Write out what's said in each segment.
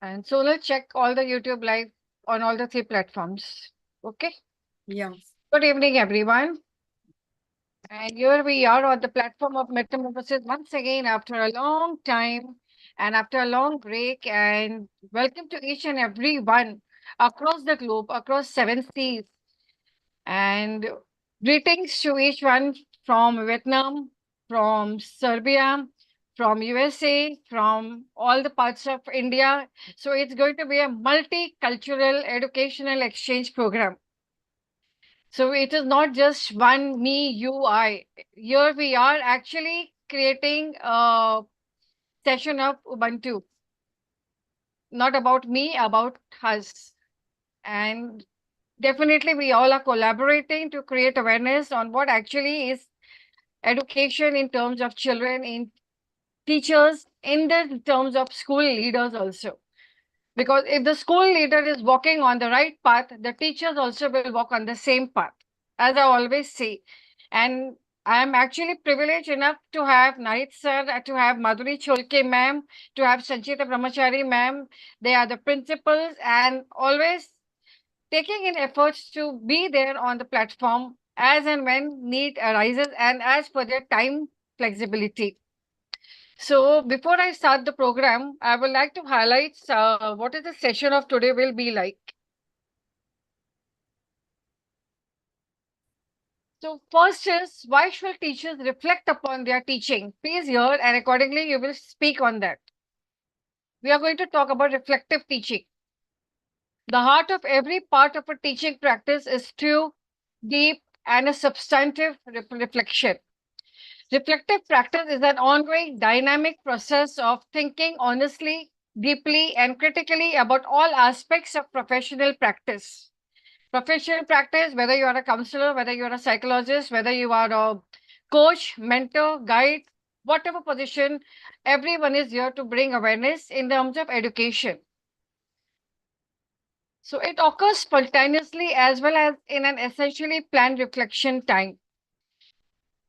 And so let's check all the YouTube live on all the three platforms. Okay. Yeah. Good evening, everyone. And here we are on the platform of Metamorphosis once again after a long time and after a long break. And welcome to each and every one across the globe, across seven seas. And greetings to each one from Vietnam, from Serbia, from USA, from all the parts of India. So it's going to be a multicultural educational exchange program. So it is not just one, me, you, I. Here we are actually creating a session of Ubuntu, not about me, about us. And definitely we all are collaborating to create awareness on what actually is education in terms of children, in teachers, in the terms of school leaders also. Because if the school leader is walking on the right path, the teachers also will walk on the same path, as I always say. And I am actually privileged enough to have Narit sir, to have Madhuri Cholke ma'am, to have Sanchita Brahmachari ma'am. They are the principals and always taking in efforts to be there on the platform as and when need arises and as per their time flexibility. So before I start the program, I would like to highlight what is the session of today will be like. So first is why should teachers reflect upon their teaching? Please hear and accordingly you will speak on that. We are going to talk about reflective teaching. The heart of every part of a teaching practice is true, deep, and a substantive reflection. Reflective practice is an ongoing dynamic process of thinking honestly, deeply, and critically about all aspects of professional practice. Professional practice, whether you are a counselor, whether you are a psychologist, whether you are a coach, mentor, guide, whatever position, everyone is here to bring awareness in terms of education. So it occurs spontaneously as well as in an essentially planned reflection time.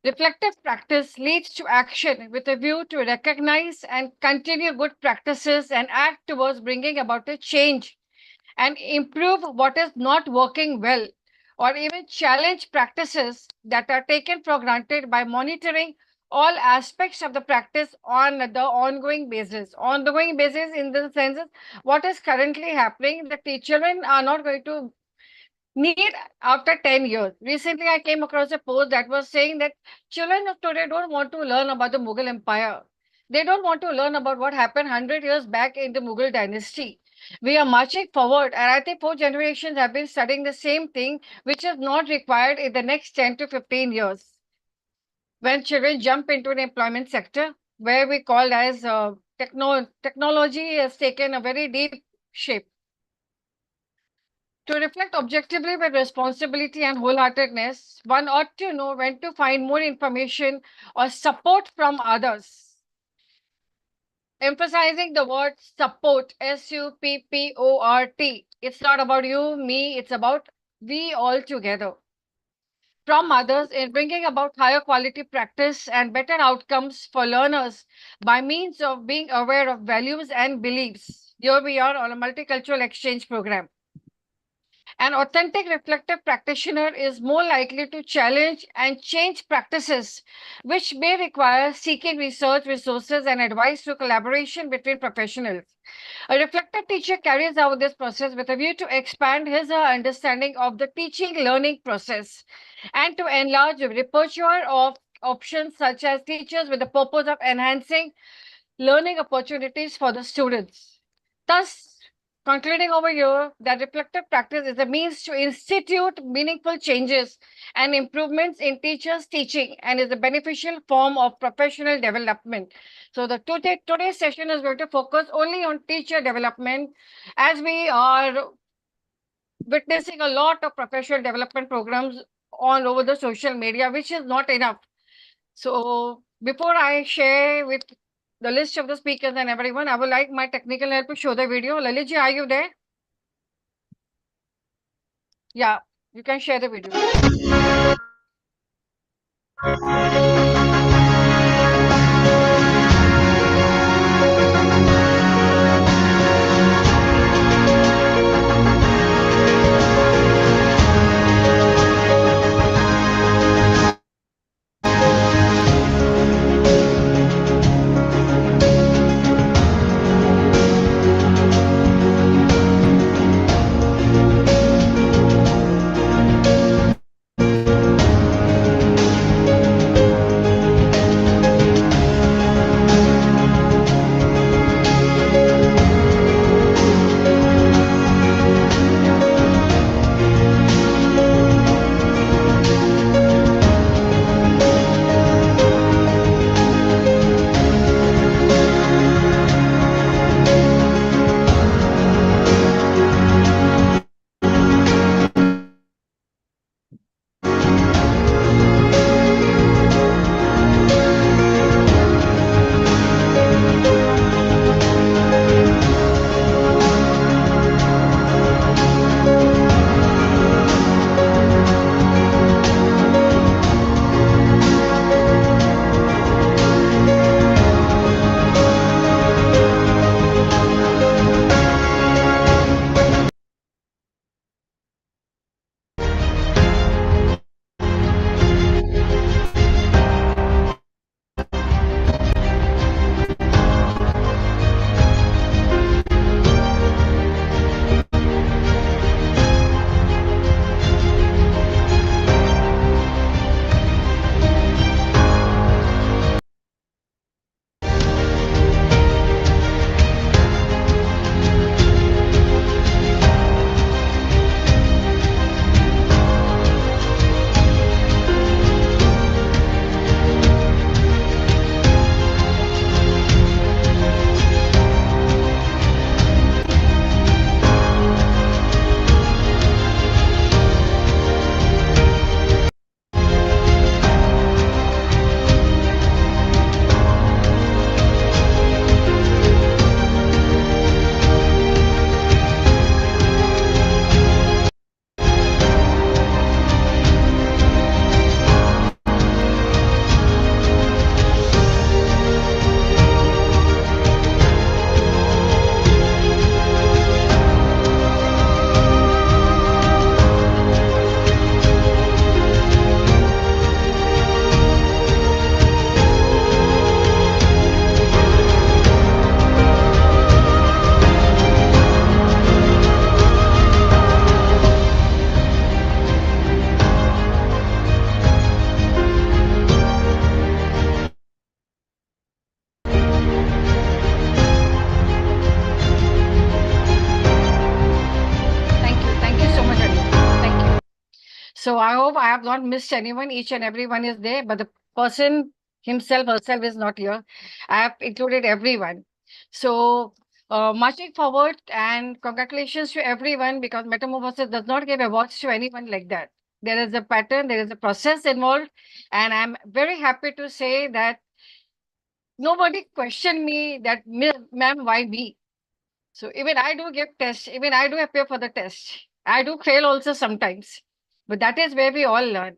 Reflective practice leads to action with a view to recognize and continue good practices and act towards bringing about a change and improve what is not working well or even challenge practices that are taken for granted by monitoring all aspects of the practice on the ongoing basis. Ongoing basis in the sense of what is currently happening, the children are not going to need after 10 years. Recently, I came across a post that was saying that children of today don't want to learn about the Mughal Empire. They don't want to learn about what happened 100 years back in the Mughal dynasty. We are marching forward, and I think four generations have been studying the same thing, which is not required in the next 10 to 15 years. When children jump into the employment sector, where we call as technology has taken a very deep shape. To reflect objectively with responsibility and wholeheartedness, one ought to know when to find more information or support from others. Emphasizing the word support, support. It's not about you, me, it's about we all together. From others in bringing about higher quality practice and better outcomes for learners by means of being aware of values and beliefs. Here we are on a multicultural exchange program. An authentic reflective practitioner is more likely to challenge and change practices, which may require seeking research, resources, and advice through collaboration between professionals. A reflective teacher carries out this process with a view to expand his or her understanding of the teaching learning process and to enlarge the repertoire of options such as teachers with the purpose of enhancing learning opportunities for the students. Thus, concluding over here that reflective practice is a means to institute meaningful changes and improvements in teachers' teaching and is a beneficial form of professional development. So the today's session is going to focus only on teacher development as we are witnessing a lot of professional development programs all over the social media, which is not enough. So before I share with the list of the speakers and everyone, I would like my technical help to show the video. Lalitji, are you there? Yeah, you can share the video. So I hope I have not missed anyone. Each and everyone is there, but the person himself, herself is not here. I have included everyone. So marching forward, and congratulations to everyone, because Metamorphosis does not give awards to anyone like that. There is a pattern, there is a process involved, and I'm very happy to say that nobody questioned me that, Ma'am, why me? So even I do give tests, even I do appear for the test. I do fail also sometimes. But that is where we all learn.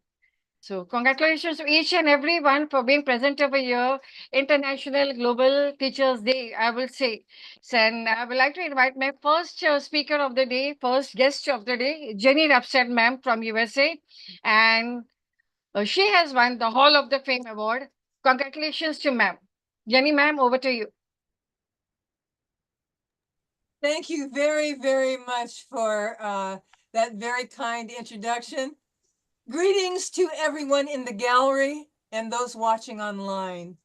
So congratulations to each and everyone for being present over here. International Global Teachers Day, I will say. So, and I would like to invite my first speaker of the day, first guest of the day, Jenny Rapsad ma'am from USA. And she has won the Hall of the Fame Award. Congratulations to ma'am. Jenny ma'am, over to you. Thank you very, very much for that very kind introduction. Greetings to everyone in the gallery and those watching online.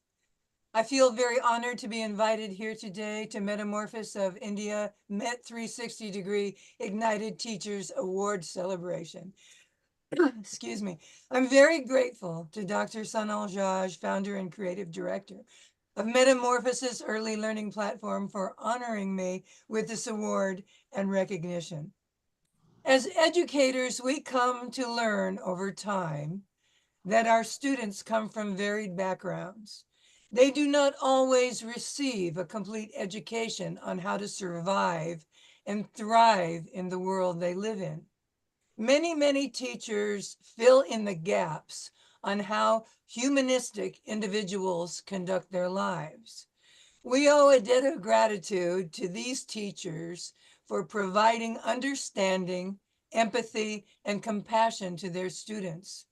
I feel very honored to be invited here today to Metamorphosis of India Met 360 Degree Ignited Teachers Award Celebration. Excuse me. I'm very grateful to Dr. Sanal Jaj, founder and creative director of Metamorphosis Early Learning Platform, for honoring me with this award and recognition. As educators, we come to learn over time that our students come from varied backgrounds. They do not always receive a complete education on how to survive and thrive in the world they live in. Many, many teachers fill in the gaps on how humanistic individuals conduct their lives. We owe a debt of gratitude to these teachers for providing understanding, empathy, and compassion to their students.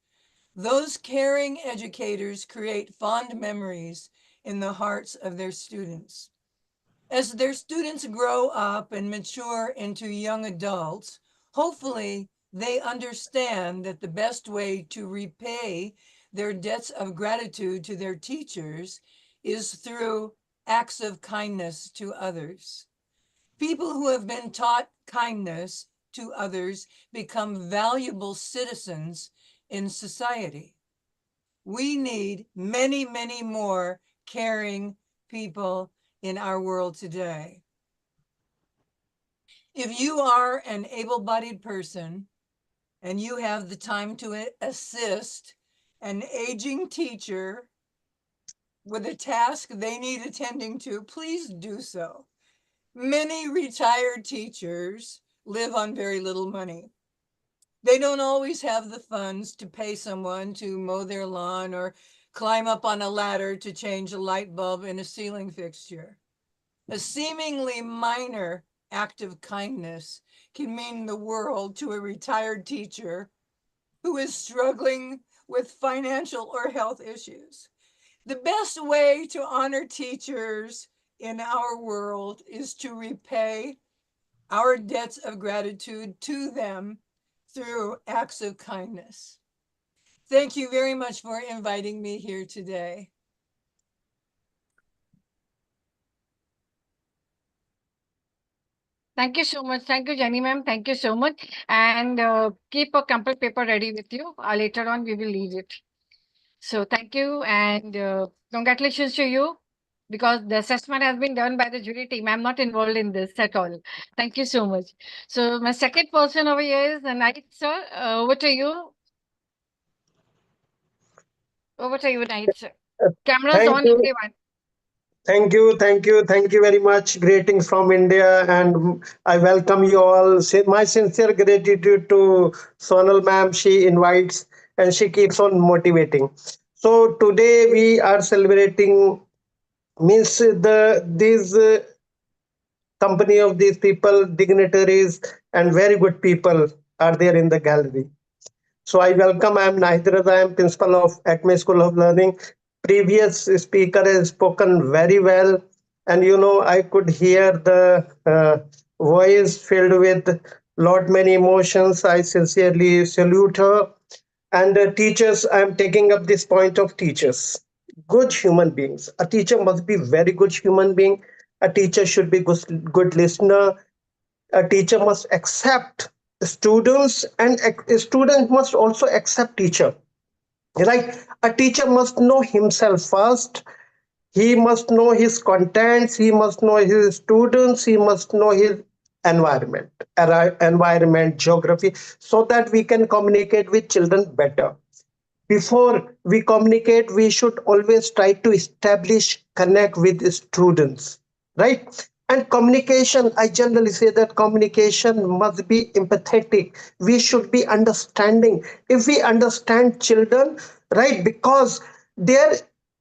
Those caring educators create fond memories in the hearts of their students. As their students grow up and mature into young adults, hopefully they understand that the best way to repay their debts of gratitude to their teachers is through acts of kindness to others. People who have been taught kindness to others become valuable citizens in society. We need many, many more caring people in our world today. If you are an able bodied person and you have the time to assist an aging teacher with a task they need attending to, please do so. Many retired teachers live on very little money. They don't always have the funds to pay someone to mow their lawn or climb up on a ladder to change a light bulb in a ceiling fixture. A seemingly minor act of kindness can mean the world to a retired teacher who is struggling with financial or health issues. The best way to honor teachers in our world is to repay our debts of gratitude to them through acts of kindness. Thank you very much for inviting me here today. Thank you so much. Thank you, Jenny ma'am. Thank you so much. And keep a complete paper ready with you. Later on, we will leave it. So thank you, and congratulations to you, because the assessment has been done by the jury team. I'm not involved in this at all. Thank you so much. So my second person over here is the Knight, sir. Over to you. Over to you, Knight, sir. Cameras Thank on, you, everyone. thank you very much. Greetings from India, and I welcome you all. My sincere gratitude to Sonal ma'am. She invites and she keeps on motivating. So today we are celebrating means these company of these people, dignitaries, and very good people are there in the gallery. So I welcome. I am Nahidraz. I am principal of Acme School of Learning. Previous speaker has spoken very well, and I could hear the voice filled with lot many emotions. I sincerely salute her. And teachers, I am taking up this point of teachers. Good human beings. A teacher must be very good human being. A teacher should be good listener. A teacher must accept. students, and students must also accept teacher, right? A teacher must know himself first. He must know his contents, he must know his students, he must know his environment, environment, geography, so that we can communicate with children better. Before we communicate, we should always try to establish connect with the students, right? And communication, I generally say that communication must be empathetic. We should be understanding. If we understand children, right, because their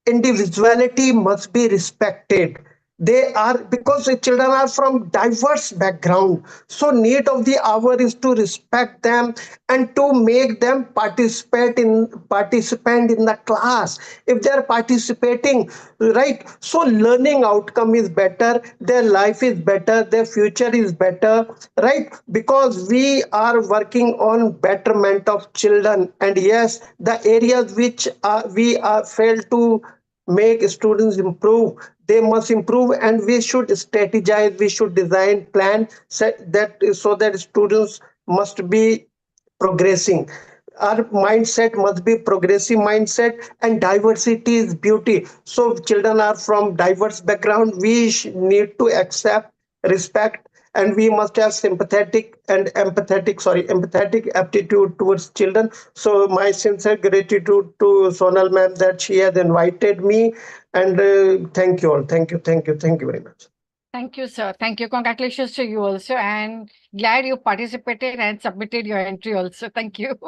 individuality must be respected. They are, because the children are from diverse background, so need of the hour is to respect them and to make them participant in the class. If they are participating, right, so learning outcome is better, their life is better, their future is better, right? Because we are working on betterment of children. And yes, the areas which we are failed to make students improve, they must improve, and we should strategize, we should design plan that so that students must be progressing. Our mindset must be progressive mindset, and diversity is beauty. So children are from diverse background, we need to accept, respect, and we must have sympathetic and empathetic aptitude towards children. So my sincere gratitude to Sonal ma'am that she has invited me. And thank you all, thank you very much. Thank you, sir. Thank you. Congratulations to you also. And glad you participated and submitted your entry also. Thank you.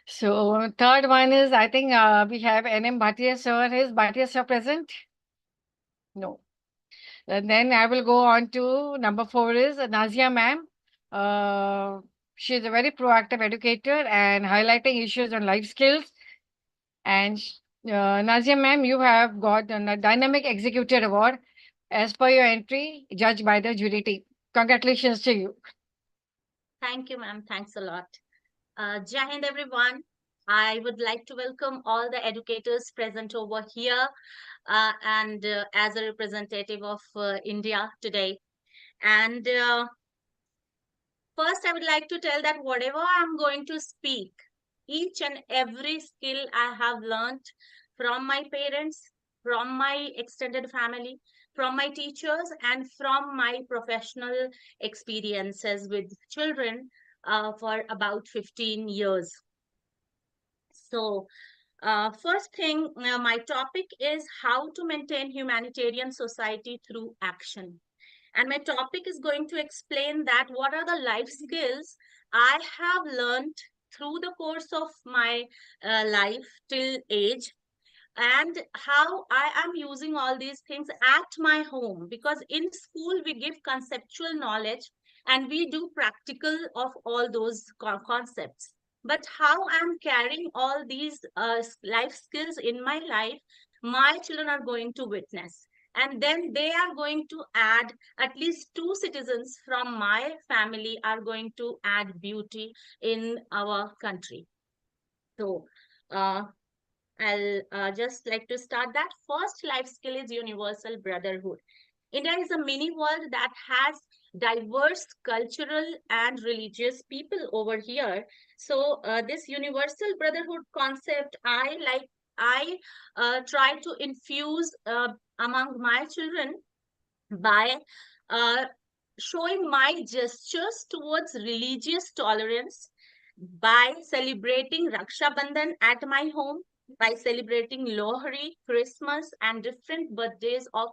So, third one is, I think we have NM Bhatia sir. Is Bhatia sir present? No. And then I will go on to number 4 is Nazia ma'am. She is a very proactive educator and highlighting issues on life skills. And Nazia ma'am, you have got a Dynamic Executive Award as per your entry, judged by the jury team. Congratulations to you. Thank you, ma'am. Thanks a lot. Jai Hind, everyone. I would like to welcome all the educators present over here and as a representative of India today. And first, I would like to tell that whatever I'm going to speak, each and every skill I have learned from my parents, from my extended family, from my teachers, and from my professional experiences with children for about 15 years. So, first thing, my topic is how to maintain humanitarian society through action. And my topic is going to explain that what are the life skills I have learned through the course of my life till age, and how I am using all these things at my home. Because in school, we give conceptual knowledge and we do practical of all those concepts. But how I'm carrying all these life skills in my life, my children are going to witness. And then they are going to add, at least two citizens from my family are going to add beauty in our country. So, uh, I'll just like to start that. First life skill is universal brotherhood. India is a mini world that has diverse cultural and religious people over here. So this universal brotherhood concept, I try to infuse among my children by uh, showing my gestures towards religious tolerance, by celebrating Raksha Bandhan at my home, by celebrating Lohri, Christmas, and different birthdays of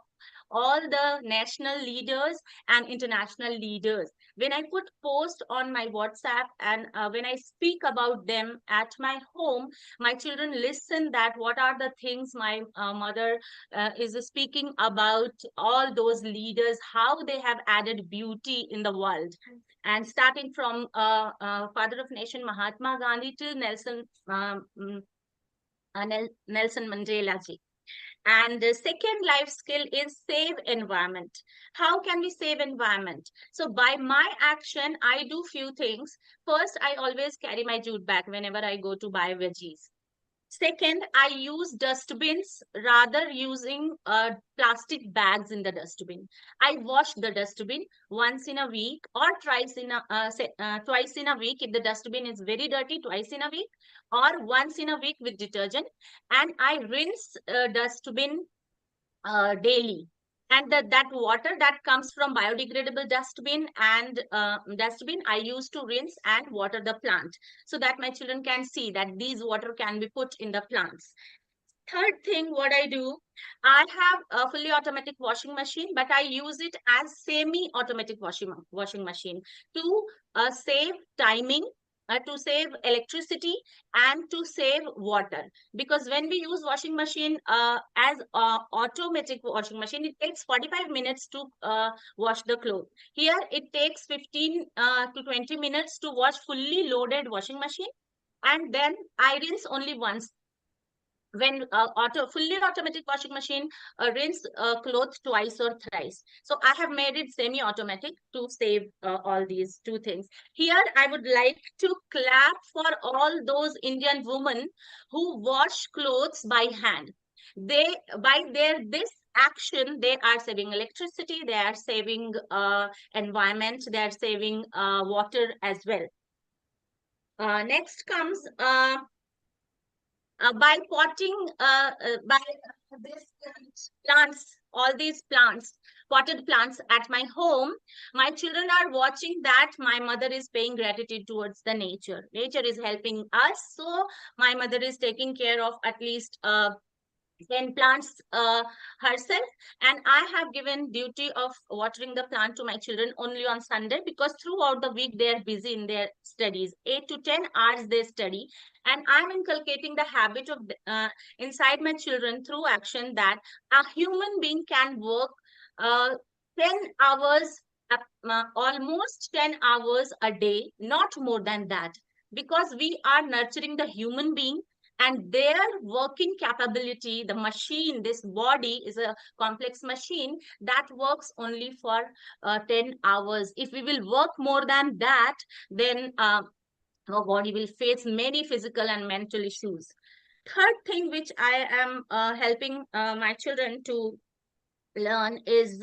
all the national leaders and international leaders. When I put post on my WhatsApp and when I speak about them at my home, my children listen that what are the things my mother is speaking about all those leaders, how they have added beauty in the world. And starting from father of nation Mahatma Gandhi to Nelson Mandela ji. And the second life skill is save environment. How can we save environment? So by my action, I do few things. First, I always carry my jute bag whenever I go to buy veggies. Second, I use dustbins rather using plastic bags in the dustbin. I wash the dustbin once in a week or twice in a week if the dustbin is very dirty, twice in a week, or once in a week with detergent. And I rinse dustbin daily. And that water that comes from biodegradable dustbin I use to rinse and water the plant so that my children can see that these water can be put in the plants. Third thing, what I do, I have a fully automatic washing machine, but I use it as semi-automatic washing machine to save timing, to save electricity, and to save water. Because when we use washing machine as automatic washing machine, it takes 45 minutes to wash the clothes. Here, it takes 15 to 20 minutes to wash fully loaded washing machine, and then I rinse only once. When fully automatic washing machine rinse clothes twice or thrice. So I have made it semi-automatic to save all these two things. Here I would like to clap for all those Indian women who wash clothes by hand. They, by their this action, they are saving electricity, they are saving environment, they are saving water as well. Next comes by potting by this plants, all these plants, potted plants at my home. My children are watching that my mother is paying gratitude towards the nature. Nature is helping us, so my mother is taking care of at least 10 plants herself, and I have given duty of watering the plant to my children only on Sunday, because throughout the week they are busy in their studies. 8 to 10 hours they study, and I'm inculcating the habit of inside my children through action, that a human being can work uh, 10 hours, almost 10 hours a day, not more than that, because we are nurturing the human being and their working capability. The machine, this body is a complex machine that works only for 10 hours. If we will work more than that, then our body will face many physical and mental issues. Third thing which I am helping my children to learn is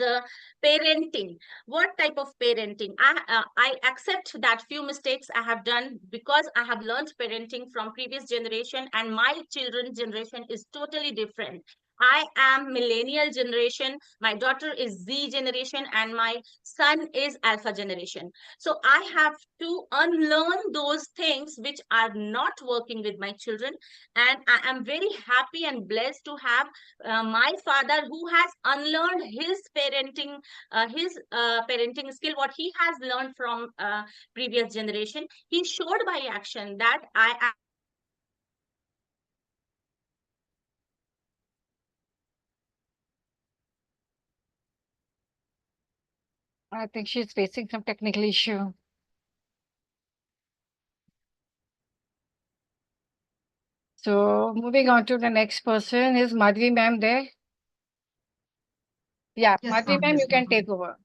parenting. What type of parenting? I accept that few mistakes I have done, because I have learned parenting from previous generation, and my children's generation is totally different. I am millennial generation, my daughter is Z generation, and my son is alpha generation. So I have to unlearn those things which are not working with my children, and I am very happy and blessed to have my father, who has unlearned his parenting skill, what he has learned from previous generation. He showed by action that I am I think she's facing some technical issue. So moving on to the next person, is Madhvi ma'am there? Yeah, Yes, Madhvi ma'am. ma'am, Yes, you can ma'am. take over.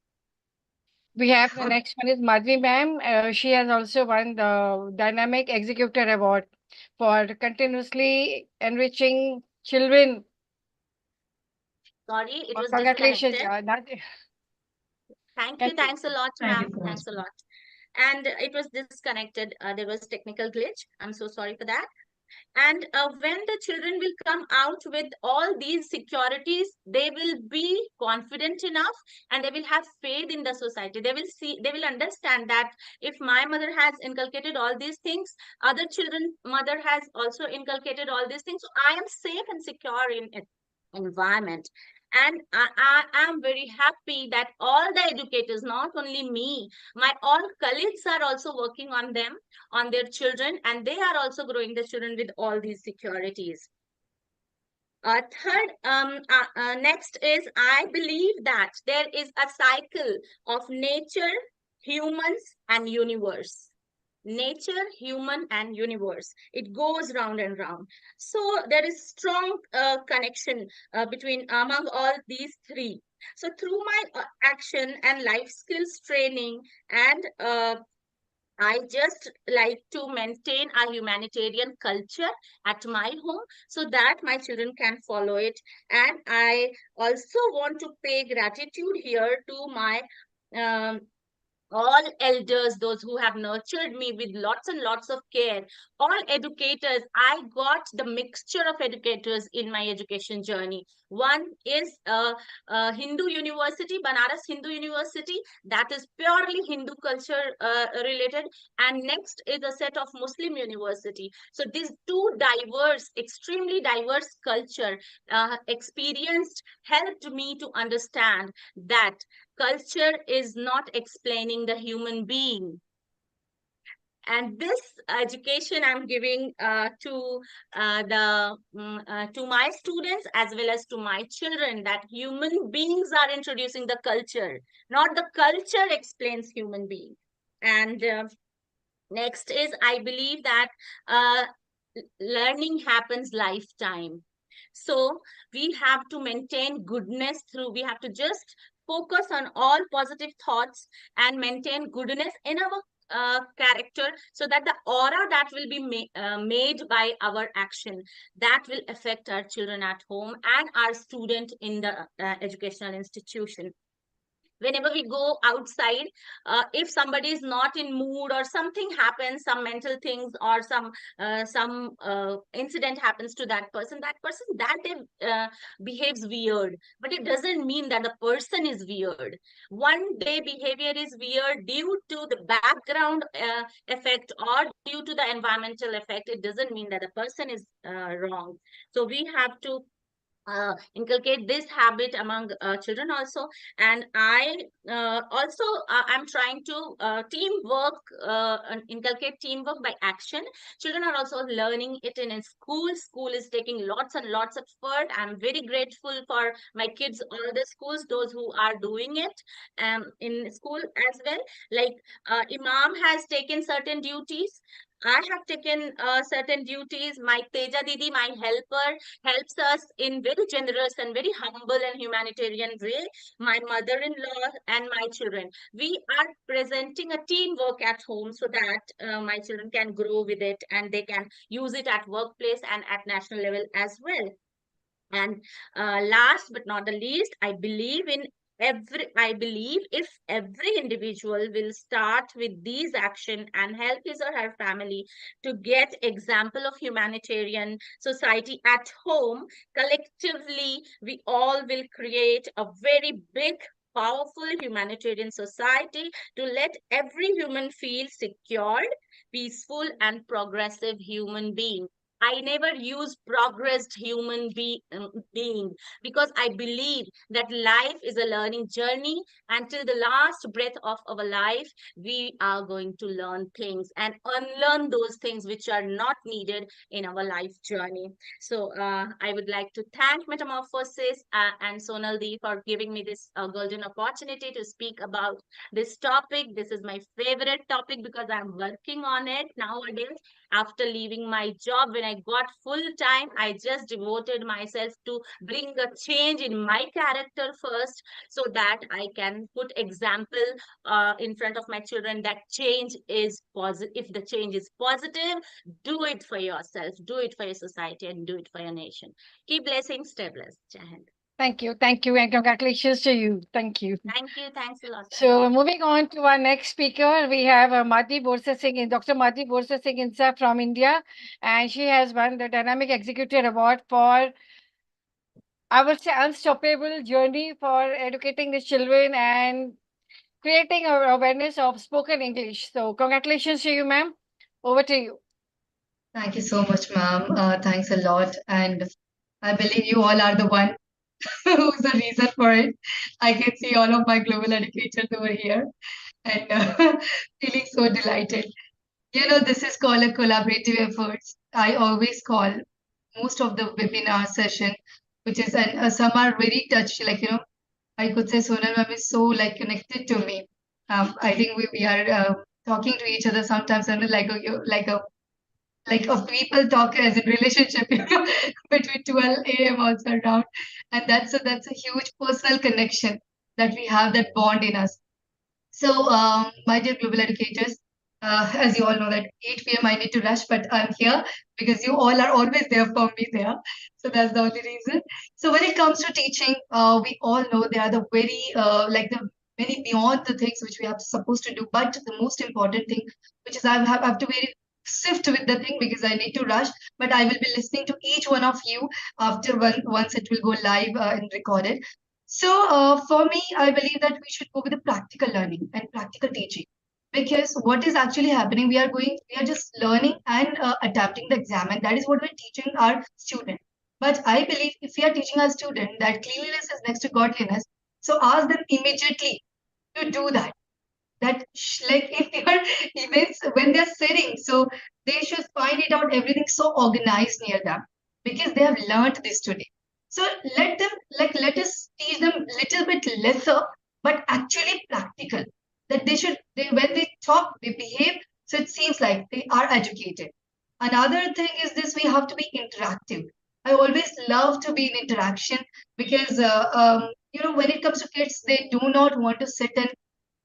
We have the next one is Madhvi ma'am. She has also won the Dynamic Executor Award for continuously enriching children. sorry, it was Congratulations. disconnected. Thank you, Continue. thanks a lot, Thank you ma'am, so much. thanks a lot. And it was disconnected, there was technical glitch, I'm so sorry for that. And when the children will come out with all these securities, they will be confident enough, and they will have faith in the society. They will see, they will understand that if my mother has inculcated all these things, other children mother has also inculcated all these things, so I am safe and secure in it environment. And I am very happy that all the educators, not only me, my all colleagues are also working on them, on their children, and they are also growing the children with all these securities. Next is, I believe that there is a cycle of nature, humans, and universe. Nature, human, and universe. It goes round and round. So there is strong connection between among all these three. So through my action and life skills training, and I just like to maintain a humanitarian culture at my home so that my children can follow it. And I also want to pay gratitude here to my um, all elders, those who have nurtured me with lots and lots of care, all educators. I got the mixture of educators in my education journey. One is Hindu University, Banaras Hindu University, that is purely Hindu culture related. And next is a set of Muslim University. So these two diverse, extremely diverse culture experienced helped me to understand that culture is not explaining the human being. And this education I'm giving to my students as well as to my children, that human beings are introducing the culture, not the culture explains human being. And next is, I believe that uh, learning happens lifetime. So we have to maintain goodness through, we have to just focus on all positive thoughts and maintain goodness in our character, so that the aura that will be made by our action, that will affect our children at home and our student in the educational institution. Whenever we go outside, if somebody is not in mood or something happens, some mental things or some incident happens to that person that day behaves weird, but it doesn't mean that the person is weird. One day behavior is weird due to the background effect or due to the environmental effect. It doesn't mean that the person is wrong. So we have to inculcate this habit among children also. And I also I'm trying to teamwork, and inculcate teamwork by action. Children are also learning it in a school. School is taking lots and lots of effort. I'm very grateful for my kids, all the schools, those who are doing it in school as well. Like imam has taken certain duties, I have taken certain duties. My Teja Didi, my helper, helps us in very generous and very humble and humanitarian way. My mother-in-law and my children. We are presenting a teamwork at home so that my children can grow with it and they can use it at workplace and at national level as well. And last but not the least, I believe if every individual will start with these action and help his or her family to get example of humanitarian society at home, collectively we all will create a very big powerful humanitarian society to let every human feel secured, peaceful and progressive human being. I never use progressed being, because I believe that life is a learning journey. Until the last breath of our life, we are going to learn things and unlearn those things which are not needed in our life journey. So I would like to thank Metamorphosis and Sonaldi for giving me this golden opportunity to speak about this topic. This is my favorite topic because I'm working on it nowadays. After leaving my job, when I got full time, I just devoted myself to bring a change in my character first, so that I can put example in front of my children that change is positive. If the change is positive, do it for yourself, do it for your society, and do it for your nation. Keep blessing, stay blessed. Jai Hind. Thank you, and congratulations to you. Thank you. Thank you. Thanks a lot. So, moving on to our next speaker, we have Madhi Borsa Singh, Dr. Madhi Borsa Singh Insa from India, and she has won the Dynamic Executive Award for, I would say, unstoppable journey for educating the children and creating awareness of spoken English. So, congratulations to you, ma'am. Over to you. Thank you so much, ma'am. Thanks a lot. And I believe you all are the one who's the reason for it. I can see all of my global educators over here and feeling so delighted. You know, this is called a collaborative efforts. I always call most of the webinar session, which is, and some are very touched, like, I could say Sonal ma'am is so like connected to me. I think we are talking to each other sometimes and like a people talk as in relationship, between 12 a.m. also around. And that's a huge personal connection that we have, that bond in us. So, my dear global educators, As you all know that 8 p.m. I need to rush, but I'm here because you all are always there for me there. So that's the only reason. So when it comes to teaching, we all know there are the very like the many beyond the things which we are supposed to do. But the most important thing, which is I have to very sift with the thing because I need to rush. But I will be listening to each one of you after once it will go live and recorded. So for me, I believe that we should go with the practical learning and practical teaching because what is actually happening we are just learning and adapting the exam, and that is what we're teaching our student. But I believe if we are teaching our student that cleanliness is next to godliness, so ask them immediately to do that. Like if they are events when they're sitting, so they should find it out everything so organized near them because they have learned this today. So let them, like, let us teach them little bit lesser but actually practical, that they when they talk they behave, so it seems like they are educated. Another thing is this: we have to be interactive. I always love to be in interaction because when it comes to kids, they do not want to sit and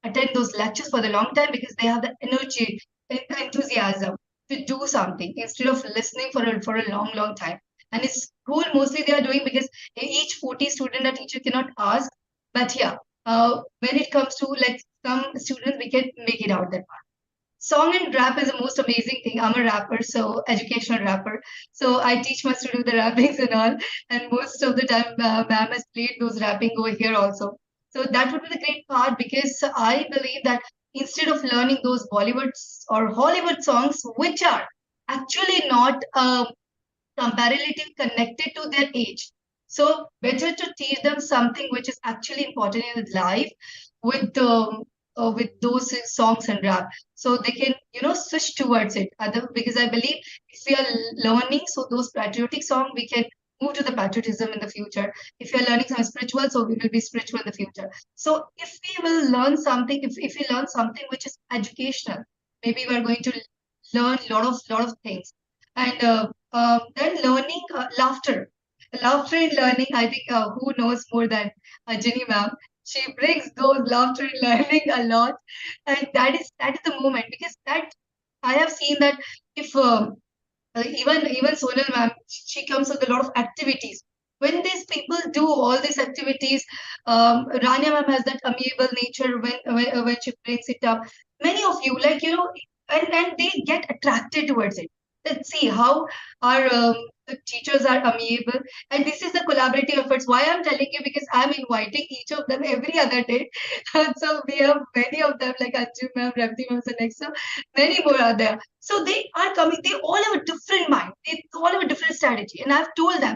attend those lectures for the long time because they have the energy and enthusiasm to do something instead of listening for a long time. And it's school mostly they are doing because each 40 student a teacher cannot ask. But yeah, when it comes to like some students, we can make it out that song and rap is the most amazing thing. I'm a rapper, so educational rapper. So I teach my students the rappings and all. And most of the time, ma'am has played those rapping over here also. So that would be the great part because I believe that instead of learning those Bollywood or Hollywood songs, which are actually not comparatively connected to their age. So better to teach them something which is actually important in life with those songs and rap, so they can switch towards it. Because I believe if we are learning so those patriotic song, we can move to the patriotism in the future. If we are learning some spiritual, so we will be spiritual in the future. So if we will learn something, if we learn something which is educational, maybe we are going to learn lot of things. And then learning laughter in learning. I think who knows more than Jenny ma'am? She brings those laughter in learning a lot, and that is the moment because that I have seen that if even Sonal ma'am, she comes with a lot of activities. When these people do all these activities, Rania ma'am has that amiable nature when she brings it up. Many of you, like and they get attracted towards it. Let's see how our teachers are amiable, and this is the collaborative efforts. Why I'm telling you, because I'm inviting each of them every other day. So we have many of them like Anju ma'am, Revati ma'am, Sanexa, many more are there. So they are coming, they all have a different mind, they all have a different strategy. And I've told them,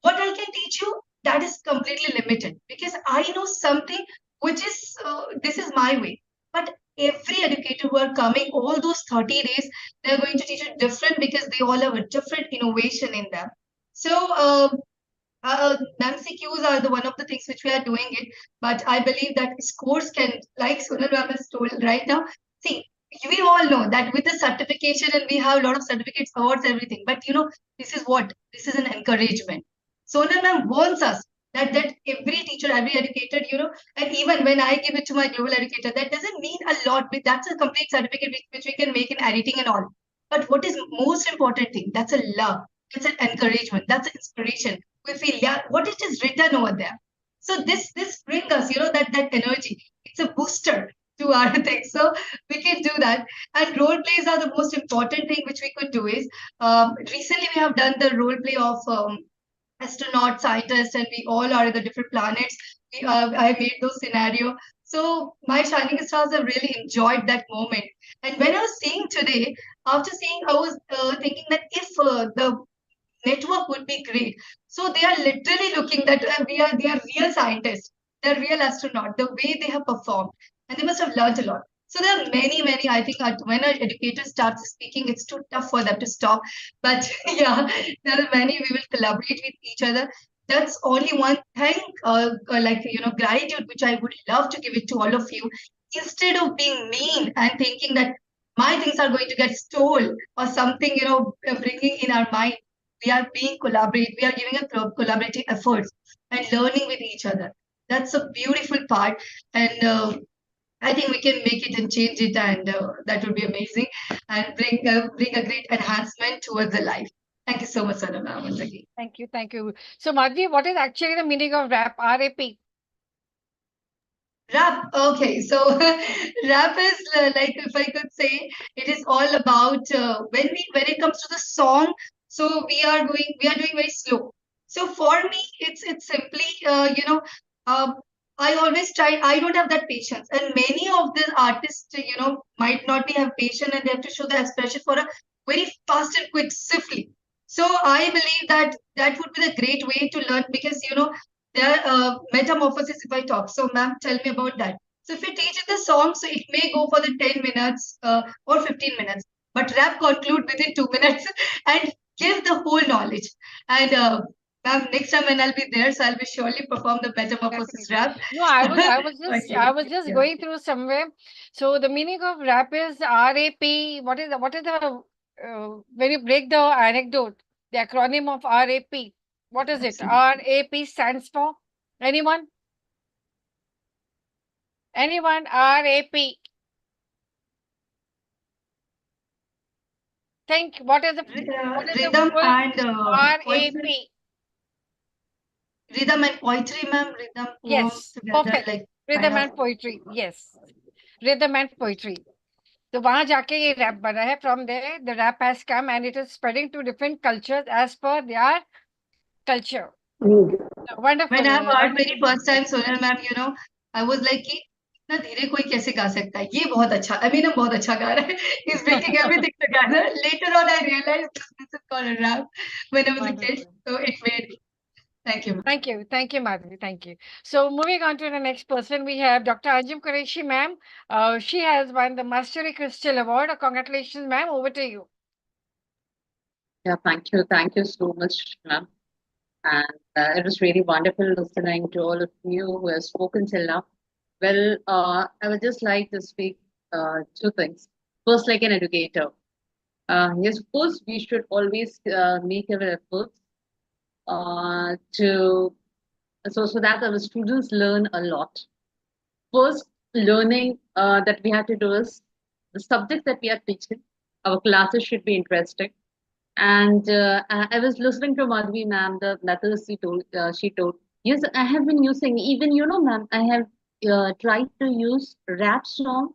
what I can teach you, that is completely limited because I know something which is, this is my way. But every educator who are coming, all those 30 days, they're going to teach you different because they all have a different innovation in them. So, MCQs are the one of the things which we are doing it, but I believe that scores can, like Sunil Ram has told right now. See, we all know that with the certification, and we have a lot of certificates, awards, everything. But this is what this is an encouragement. Sonal ma'am wants us that every teacher, every educator, and even when I give it to my global educator, that doesn't mean a lot. But that's a complete certificate which we can make in editing and all. But what is most important thing? That's a love. That's an encouragement. That's inspiration. We feel, yeah, what it is written over there. So this brings us, that energy. It's a booster to our thing. So we can do that. And role plays are the most important thing which we could do is recently we have done the role play of astronaut, scientist, and we all are in the different planets. I made those scenario. So my shining stars have really enjoyed that moment. And when I was seeing today, after seeing, I was thinking that if the network would be great. So they are literally looking that they are real scientists, they're real astronauts. The way they have performed, and they must have learned a lot. So there are many. I think when an educator starts speaking, it's too tough for them to stop. But yeah, there are many. We will collaborate with each other. That's only one thing, like gratitude, which I would love to give it to all of you. Instead of being mean and thinking that my things are going to get stolen or something, bringing in our mind, we are being collaborate, we are giving a collaborative efforts and learning with each other. That's a beautiful part. And I think we can make it and change it, and that would be amazing, and bring a great enhancement towards the life. Thank you so much, Sana ma'am, once again. Thank you. Thank you. So, Madhvi, what is actually the meaning of rap? RAP. Rap. Okay, so rap is like, if I could say, it is all about when it comes to the song. So we are doing very slow. So for me, it's simply um, I always try. I don't have that patience, and many of the artists might not be have patience, and they have to show the expression for a very fast and quick, swiftly. So I believe that that would be the great way to learn, because there are metamorphosis, if I talk. So, ma'am, tell me about that. So, if you teach in the song, so it may go for the 10 minutes or 15 minutes, but rap conclude within 2 minutes and give the whole knowledge. And, ma'am, next time when I'll be there, so I'll be surely perform the metamorphosis Definitely. rap. No, I Okay. was just Yeah. going through somewhere. So the meaning of rap is RAP. What is the when you break the anecdote, the acronym of RAP? What is it? Absolutely. RAP stands for anyone? Anyone? RAP. Think what is the Rhythm full and poetry. RAP? Rhythm and poetry, ma'am. Rhythm, poem Yes, together, perfect. like kind Rhythm of. and poetry. Yes, rhythm and poetry. तो वहां जाके ये rap बना है from there the rap has come and it is spreading to different cultures as per their culture When wonderful I've heard very wonderful first time Sonal ma'am, I was like कि इतना धीरे कोई कैसे गा सकता है? ये बहुत अच्छा, I mean, बहुत अच्छा गा रहा है. He's bringing everything together. Later on, I realized this is called a rap when I was a kid. wonderful. So it made me. Thank you, ma'am. Thank you, Madhuri. Thank you. So, moving on to the next person, we have Dr. Anjum Qureshi, ma'am. She has won the Mastery Crystal Award. Congratulations, ma'am. Over to you. Yeah, thank you. Thank you so much, ma'am. And it was really wonderful listening to all of you who have spoken till now. Well, I would just like to speak two things. First, like an educator. Yes, of course, we should always make our efforts to so that our students learn a lot. First, learning that we have to do is the subjects that we are teaching. Our classes should be interesting. And I was listening to Madhvi ma'am, the methods she told. Yes, I have been using, even, ma'am, I have tried to use rap song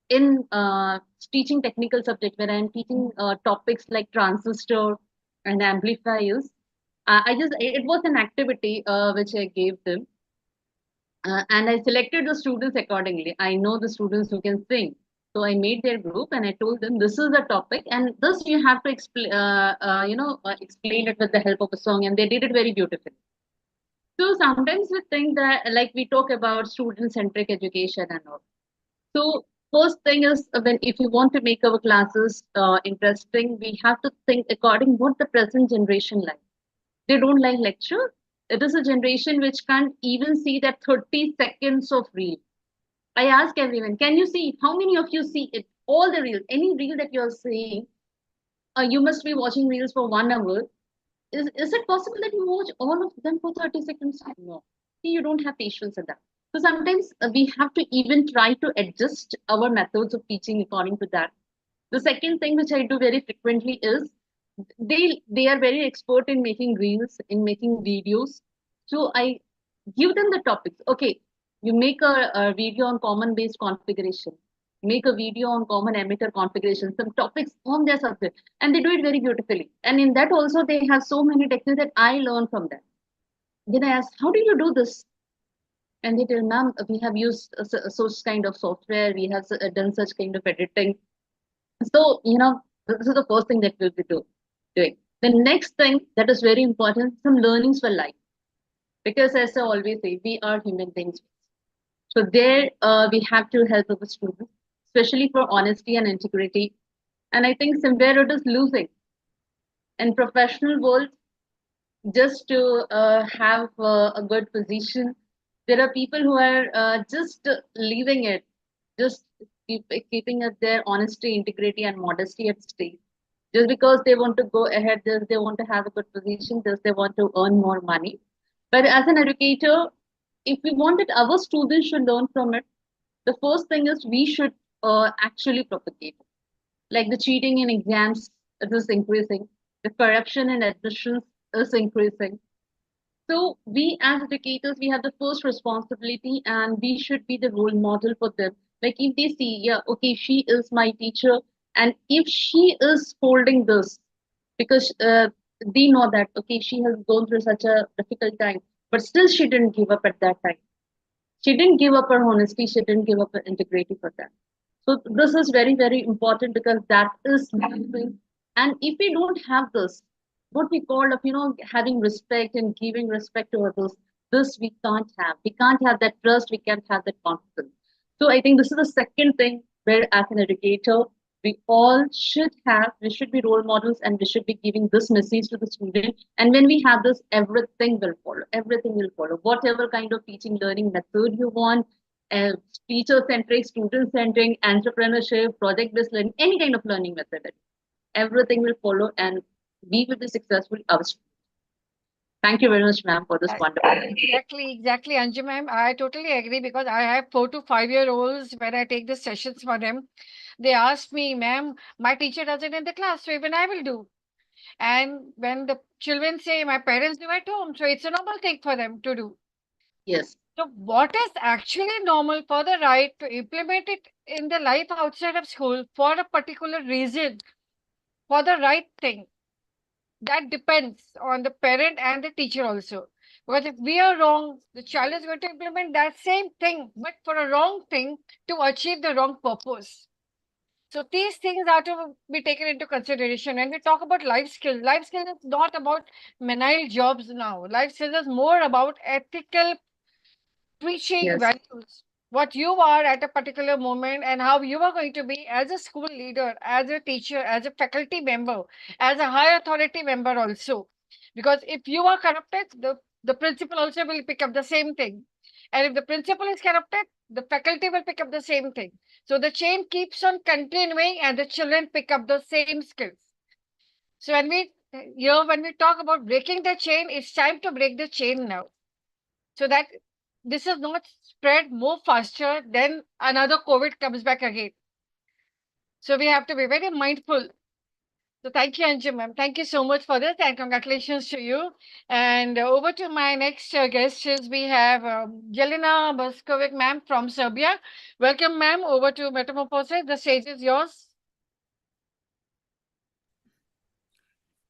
in teaching technical subject where I'm teaching topics like transistor and amplifiers. It was an activity which I gave them. And I selected the students accordingly. I know the students who can sing. So I made their group and I told them this is the topic and this you have to explain it with the help of a song, and they did it very beautifully. So sometimes we think that, like, we talk about student centric education and all. So first thing is, when if you want to make our classes interesting, we have to think according what the present generation like. They don't like lecture. It is a generation which can't even see that 30 seconds of reel. I ask everyone, can you see? How many of you see it? All the reels, any reel that you're seeing, you must be watching reels for 1 hour. Is it possible that you watch all of them for 30 seconds? No. See, you don't have patience in that. So sometimes we have to even try to adjust our methods of teaching according to that. The second thing which I do very frequently is they are very expert in making reels, in making videos. So I give them the topics. Okay, you make a video on common based configuration, make a video on common emitter configuration, some topics on their subject, and they do it very beautifully. And in that also, they have so many techniques that I learn from them. Then I ask, how do you do this? And they tell, ma'am, we have used such kind of software, we have done such kind of editing. So, this is the first thing that we'll be doing. The next thing that is very important, some learnings for life. Because as I always say, we are human beings. So there we have to help our students, especially for honesty and integrity. And I think somewhere it is losing. In professional world, just to have a good position, there are people who are just leaving it, just keeping up their honesty, integrity, and modesty at stake. Just because they want to go ahead, just they want to have a good position, just they want to earn more money. But as an educator, if we want it, our students should learn from it. The first thing is we should actually propagate. Like the cheating in exams, it is increasing. The corruption in admissions is increasing. So we as educators, we have the first responsibility and we should be the role model for them. Like if they see, yeah, okay, she is my teacher, and if she is holding this, because they know that, okay, she has gone through such a difficult time, but still she didn't give up at that time. She didn't give up her honesty, she didn't give up her integrity for that. So this is very, very important because that is something. And if we don't have this, what we call of, having respect and giving respect to others, this we can't have. We can't have that trust, we can't have that confidence. So I think this is the second thing where as an educator, we should be role models and we should be giving this message to the student. And when we have this, everything will follow. Everything will follow. Whatever kind of teaching learning method you want, uh, teacher centric, student centric, entrepreneurship, project based learning, any kind of learning method, everything will follow and we will be successful. Thank you very much, ma'am, for this wonderful. Exactly, Anju ma'am. I totally agree because I have 4 to 5 year olds. When I take the sessions for them, they ask me, ma'am, my teacher does it in the class, so even I will do. And when the children say, my parents do at home, so it's a normal thing for them to do. Yes. So, what is actually normal for the right to implement it in the life outside of school for a particular reason, for the right thing? That depends on the parent and the teacher also. Because if we are wrong, the child is going to implement that same thing, but for a wrong thing to achieve the wrong purpose. So these things are to be taken into consideration. When we talk about life skills is not about menial jobs now. Life skills is more about ethical preaching Yes. values, what you are at a particular moment and how you are going to be as a school leader, as a teacher, as a faculty member, as a high authority member also. Because if you are corrupted, the principal also will pick up the same thing. And if the principal is corrupted, the faculty will pick up the same thing. So the chain keeps on continuing and the children pick up the same skills. So when we talk about breaking the chain, it's time to break the chain now so that this is not spread more faster than another COVID comes back again. So we have to be very mindful. So thank you, Anju ma'am. Thank you so much for this and congratulations to you. And over to my next guest is we have Jelena Boskovic ma'am from Serbia. Welcome ma'am over to Metamorphosis. The stage is yours.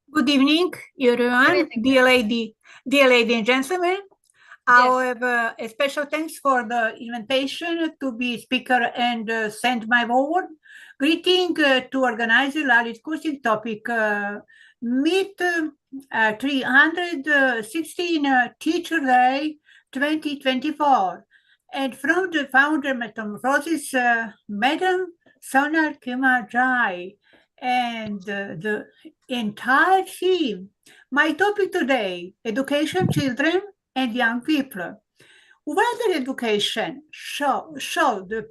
Good evening, everyone, dear lady and gentlemen. I have a special thanks for the invitation to be speaker and send my forward. Greeting to organize the large discussing topic Meet 316 Teacher Day 2024. And from the founder Metamorphosis, Madam Sonal Kimajai, and the entire team. My topic today, education, children, and young people. Whether education should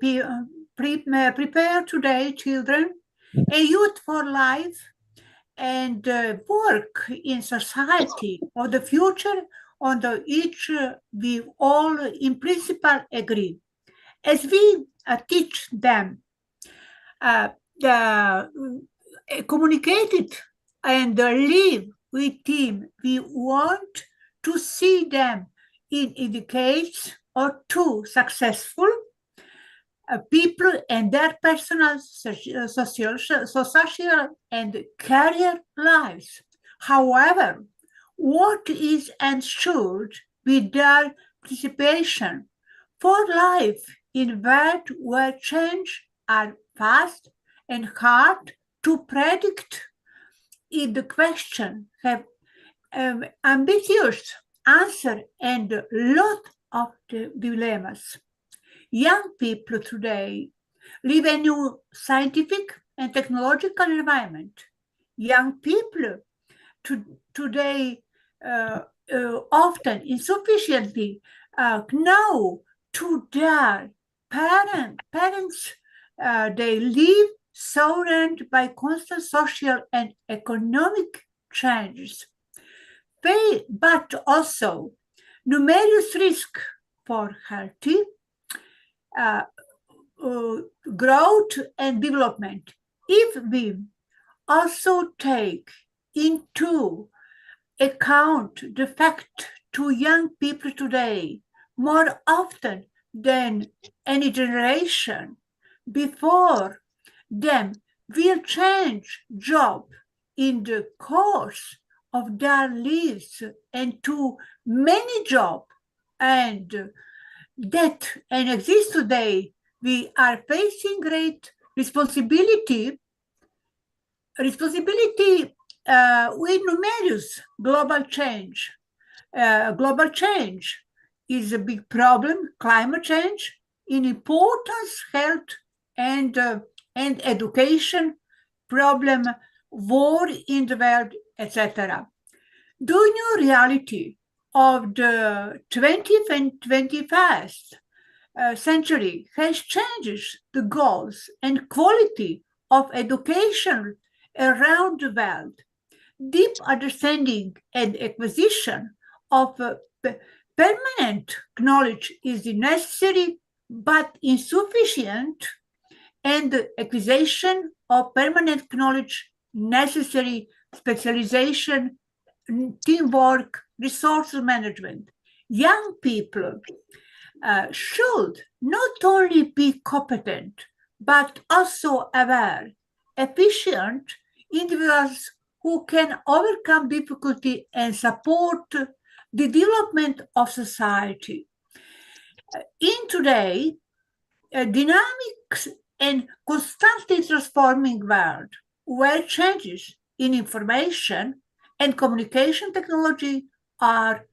prepare today children and youth for life and work in society of the future on the each we all in principle agree. As we teach them the communicated and live with them, we want to see them in education or two successful people and their personal, social, and career lives. However, what is and should be their participation for life in world where change are fast and hard to predict? If the question have ambitious answer and a lot of the dilemmas. Young people today live in a new scientific and technological environment. Young people today often insufficiently know to their parents. They live surrounded by constant social and economic changes, but also numerous risks for healthy growth and development. If we also take into account the fact to young people today, more often than any generation before them, will change job in the course of their lives and to many jobs and that and exist today, we are facing great responsibility with numerous global change. Global change is a big problem. Climate change in importance, health and education problem, war in the world, etc. The new reality of the 20th and 21st century has changed the goals and quality of education around the world. Deep understanding and acquisition of permanent knowledge is necessary but insufficient, and the acquisition of permanent knowledge necessary specialization, teamwork, resource management. Young people should not only be competent, but also aware, efficient individuals who can overcome difficulty and support the development of society. In today, a dynamic and constantly transforming world where changes in information and communication technology are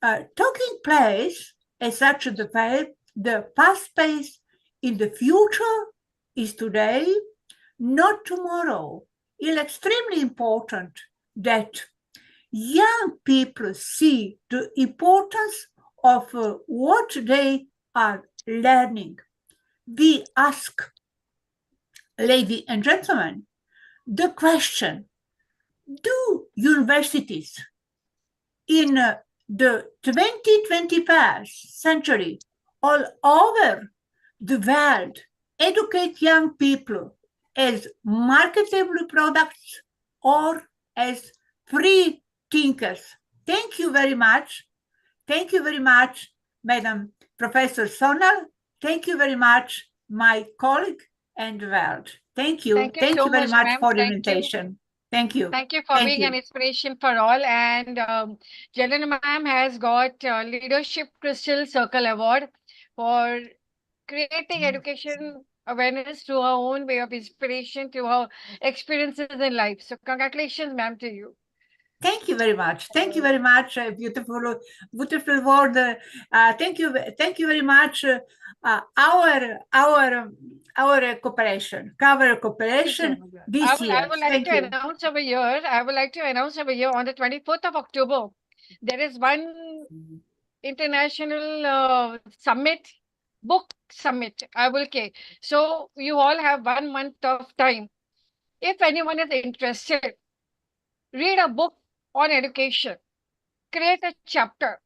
taking place as such the past pace in the future is today, not tomorrow. It's extremely important that young people see the importance of what they are learning. We ask, ladies and gentlemen, the question, do universities in the 2021st century all over the world educate young people as marketable products or as free thinkers? Thank you very much. Thank you very much, Madam Professor Sonal. Thank you very much, my colleague and world. Thank you. Thank you very much for the invitation. Thank you. Thank you for being an inspiration for all. And Jelena ma'am has got Leadership Crystal Circle Award for creating education awareness through her own way of inspiration, to her experiences in life. So congratulations, ma'am, to you. Thank you very much. Thank you very much. Beautiful, beautiful word. Thank you very much. Our cooperation, cover cooperation this year. I would like to announce over here. I would like to announce over here on the 24th of October. There is one international summit, book summit. I will say. So you all have 1 month of time. If anyone is interested, read a book on education, create a chapter.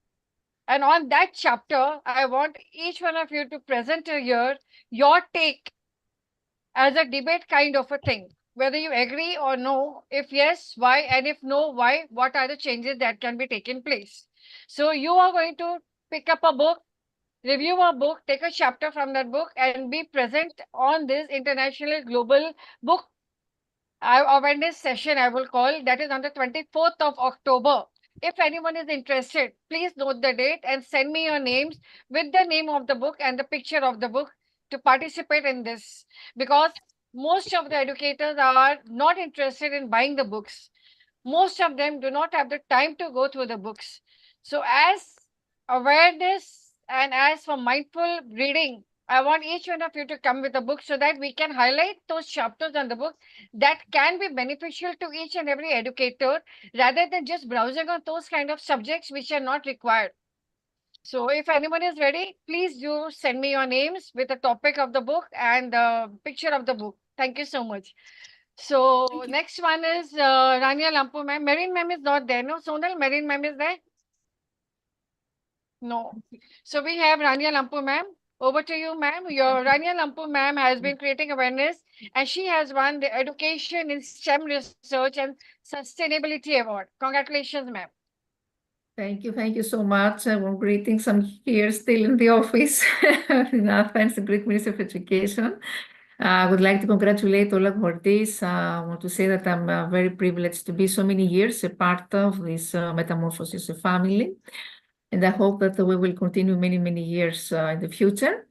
And on that chapter, I want each one of you to present here your take as a debate kind of a thing. Whether you agree or no, if yes, why, and if no, why, what are the changes that can be taken place. So you are going to pick up a book, review a book, take a chapter from that book, and be present on this international global book awareness session, I will call, that is on the 24th of October. If anyone is interested, please note the date and send me your names with the name of the book and the picture of the book to participate in this, because most of the educators are not interested in buying the books. Most of them do not have the time to go through the books. So as awareness and as for mindful reading, I want each one of you to come with a book so that we can highlight those chapters on the book that can be beneficial to each and every educator, rather than just browsing on those kind of subjects which are not required. So if anyone is ready, please do send me your names with the topic of the book and the picture of the book. Thank you so much. So next one is Rania Lampu ma'am. Marine ma'am is not there. No, Sonal, Marine ma'am is there? No. So we have Rania Lampu ma'am. Over to you, ma'am. Your Rania Lampu, ma'am, has been creating awareness and she has won the Education in STEM Research and Sustainability Award. Congratulations, ma'am. Thank you so much. Warm greetings. I'm here still in the office in Athens, the Greek Ministry of Education. I would like to congratulate all awardees. I want to say that I'm very privileged to be so many years a part of this Metamorphosis family. And I hope that we will continue many, many years in the future.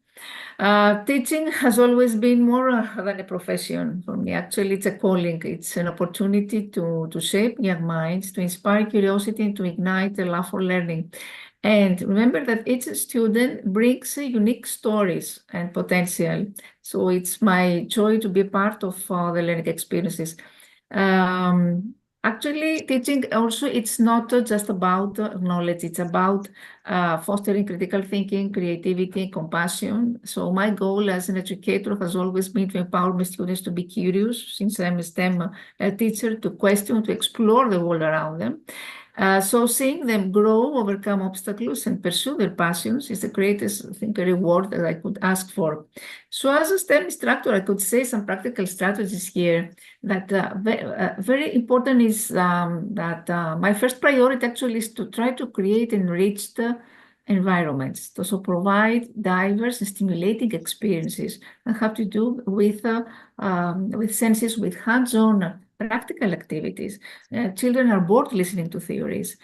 Teaching has always been more than a profession for me. Actually, it's a calling. It's an opportunity to shape young minds, to inspire curiosity, and to ignite a love for learning. And remember that each student brings unique stories and potential. So it's my joy to be a part of the learning experiences. Actually, teaching also, it's not just about knowledge, it's about fostering critical thinking, creativity, compassion. So my goal as an educator has always been to empower my students to be curious, since I'm a STEM teacher, to question, to explore the world around them. So seeing them grow, overcome obstacles, and pursue their passions is the greatest, I think, reward that I could ask for. So as a STEM instructor, I could say some practical strategies here that very important is that my first priority actually is to try to create enriched environments to so provide diverse and stimulating experiences that have to do with senses, with hands-on practical activities. Children are bored listening to theories.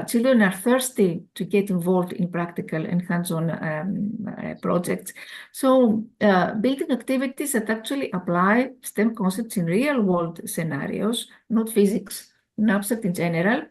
Children are thirsty to get involved in practical and hands-on projects. So building activities that actually apply STEM concepts in real-world scenarios, not physics, in abstract in general.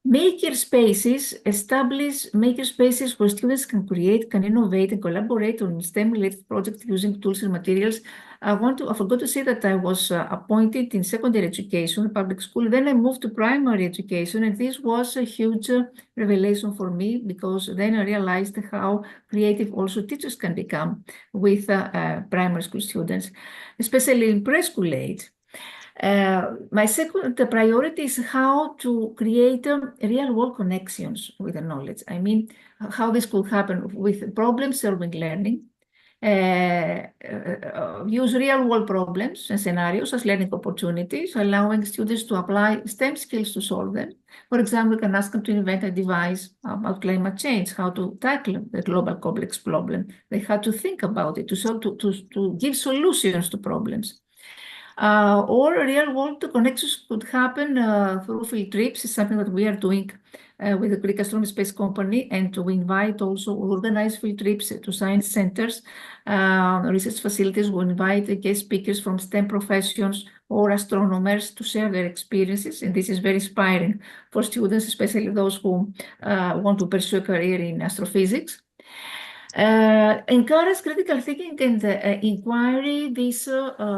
Maker spaces establish maker spaces where students can create, can innovate, and collaborate on STEM-related projects using tools and materials. I forgot to say that I was appointed in secondary education, public school. Then I moved to primary education, and this was a huge revelation for me because then I realized how creative also teachers can become with primary school students, especially in preschool age. My second priority is how to create real-world connections with the knowledge. I mean, how this could happen with problem-solving learning. Use real-world problems and scenarios as learning opportunities, allowing students to apply STEM skills to solve them. For example, we can ask them to invent a device about climate change, how to tackle the global complex problem. They had to think about it, to give solutions to problems. Or real-world connections could happen through field trips. Is something that we are doing with the Greek Astronomy Space Company, and we invite also organize field trips to science centers, research facilities. We invite guest speakers from STEM professions or astronomers to share their experiences, and this is very inspiring for students, especially those who want to pursue a career in astrophysics. Encourage critical thinking and inquiry, this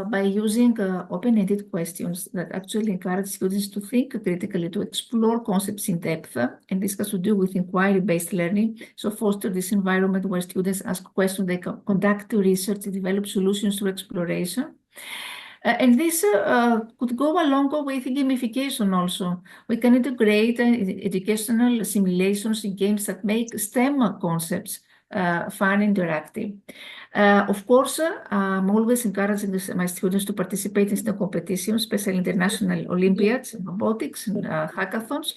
by using open-ended questions that actually encourage students to think critically, to explore concepts in depth, and this has to do with inquiry-based learning. So foster this environment where students ask questions, they conduct research, develop solutions through exploration. And this could go along with gamification also. We can integrate educational simulations in games that make STEM concepts fun and interactive. Of course, I'm always encouraging my students to participate in the competitions, especially international Olympiads, robotics, and hackathons.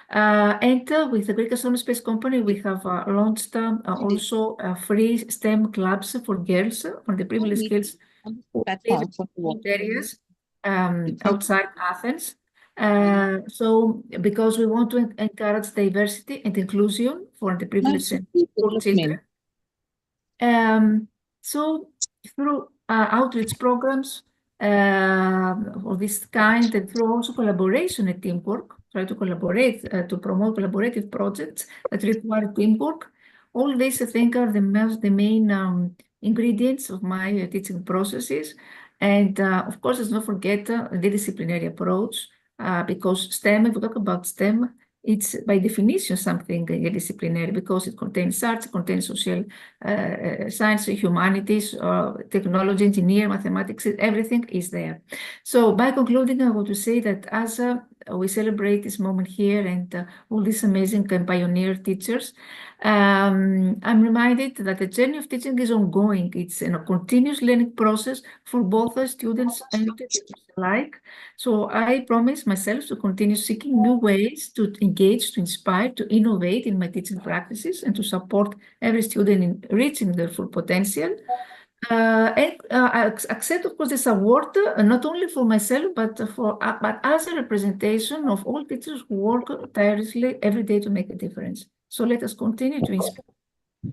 And with the Greek Astronomy Space Company, we have launched also free STEM clubs for girls, for the privileged girls who live in areas outside Athens. So because we want to encourage diversity and inclusion for the privileged and poor children. So through outreach programs of this kind, and through also collaboration and teamwork, try to collaborate to promote collaborative projects that require teamwork. All these, I think, are the main ingredients of my teaching processes. And of course, let's not forget the disciplinary approach, because STEM, if we talk about STEM, it's by definition something disciplinary because it contains arts, it contains social science, humanities, technology, engineering, mathematics, everything is there. So by concluding, I want to say that as we celebrate this moment here and all these amazing pioneer teachers. I'm reminded that the journey of teaching is ongoing. It's a continuous learning process for both the students and the teachers alike. So I promise myself to continue seeking new ways to engage, to inspire, to innovate in my teaching practices, and to support every student in reaching their full potential. I accept, of course, this award not only for myself, but as a representation of all teachers who work tirelessly every day to make a difference. So let us continue to inspire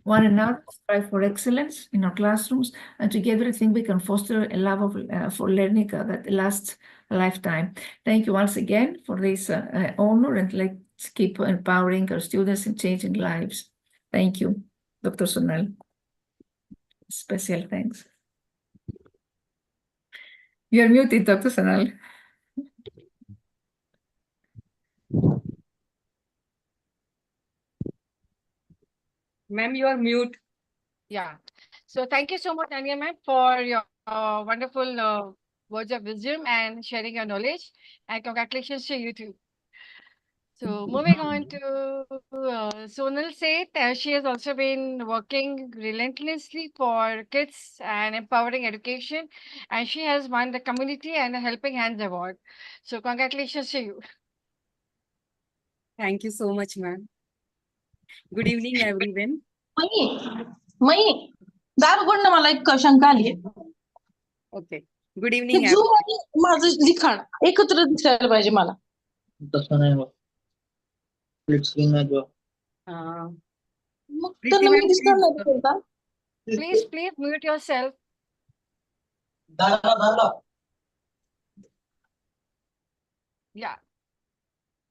one another, strive for excellence in our classrooms, and together I think we can foster a love for learning that lasts a lifetime. Thank you once again for this honor, and let's keep empowering our students and changing lives. Thank you, Dr. Sonal. Special thanks. You're muted, Dr. Sonal. Ma'am, you are mute. Yeah. So thank you so much, Anya ma'am, for your wonderful words of wisdom and sharing your knowledge. And congratulations to you too. So moving on to Sonal Seth, she has also been working relentlessly for kids and empowering education, and she has won the Community and a Helping Hands Award. So congratulations to you. Thank you so much, ma'am. Good evening, everyone. मयी दार उघड ना, मला एक शंका आली. Okay. Good हे evening, झूम everyone. आणि माझं लिखाण एकत्र दिसायला पाहिजे मला. तसं नाही होत. Split screen नाही बघ. मग Preeti त्यांना मी ma'am, दिसणार please, नाही का? Please mute yourself. Yeah.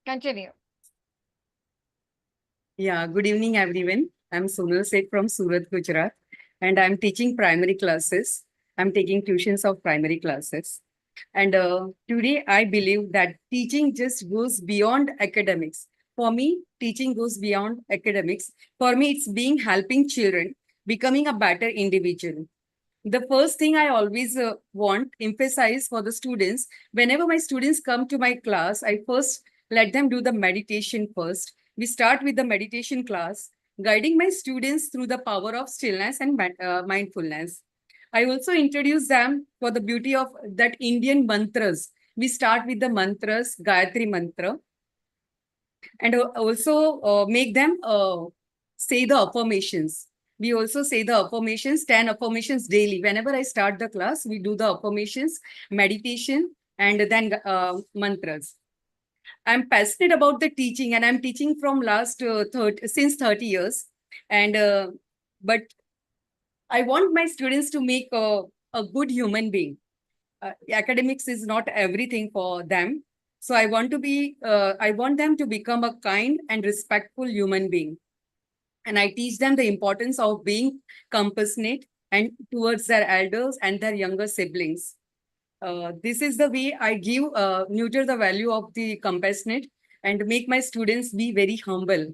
Continue. Yeah, good evening, everyone. I'm Sonal Seth from Surat, Gujarat, and I'm teaching primary classes. I'm taking tuitions of primary classes. And today, I believe that teaching just goes beyond academics. For me, teaching goes beyond academics. For me, it's being helping children becoming a better individual. The first thing I always emphasize for the students, whenever my students come to my class, I first let them do the meditation first. We start with the meditation class, guiding my students through the power of stillness and mindfulness. I also introduce them for the beauty of that Indian mantras. We start with the mantras, Gayatri mantra, and also make them say the affirmations. We also say the affirmations, 10 affirmations daily. Whenever I start the class, we do the affirmations, meditation, and then mantras. I'm passionate about the teaching, and I'm teaching from since 30 years. And but I want my students to make a good human being. Academics is not everything for them. So I want them to become a kind and respectful human being. And I teach them the importance of being compassionate and towards their elders and their younger siblings. This is the way I give neuter the value of the compassionate and make my students be very humble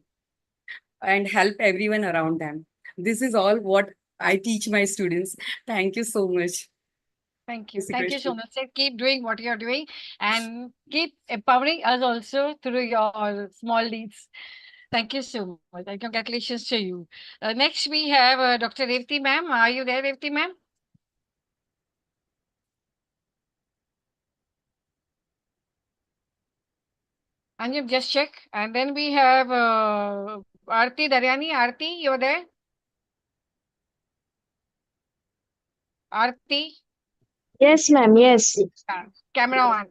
and help everyone around them. This is all what I teach my students. Thank you so much. Thank you. Thank you, Sonal Seth. Keep doing what you're doing and keep empowering us also through your small deeds. Thank you so much. And congratulations to you. Next, we have Dr. Revati ma'am. Are you there, Revati ma'am? And you just check. And then we have Aarti Daryani. Aarti, you're there? Aarti? Yes, ma'am. Yes. Camera on.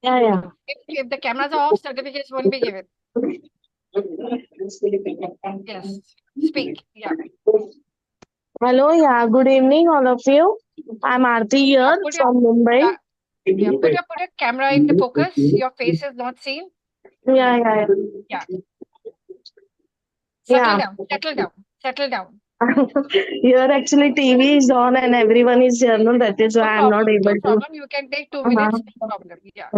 Yeah. If the cameras are off, certificates won't be given. Yes. Speak. Yeah. Hello. Yeah. Good evening, all of you. I'm Aarti here from Mumbai. Yeah. Put your camera in the focus. Your face is not seen. Yeah. Settle down. Here, actually, TV is on and everyone is here. No, that is why I'm not able to. No problem. You can take 2 minutes. No problem. Yeah.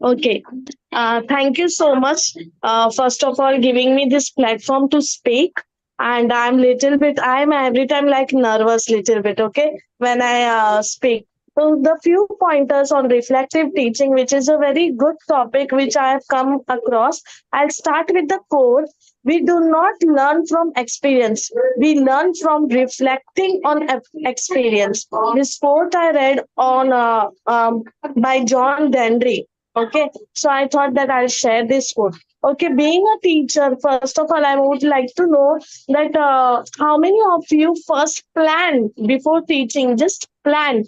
Okay. Thank you so much. First of all, giving me this platform to speak. And I'm every time like nervous little bit, okay, when I speak. So the few pointers on reflective teaching, which is a very good topic which I have come across. I'll start with the core. We do not learn from experience. We learn from reflecting on experience. This quote I read on by John Dendry. Okay, so I thought that I'll share this quote. Okay, being a teacher, first of all, I would like to know that how many of you first plan before teaching? Just plan,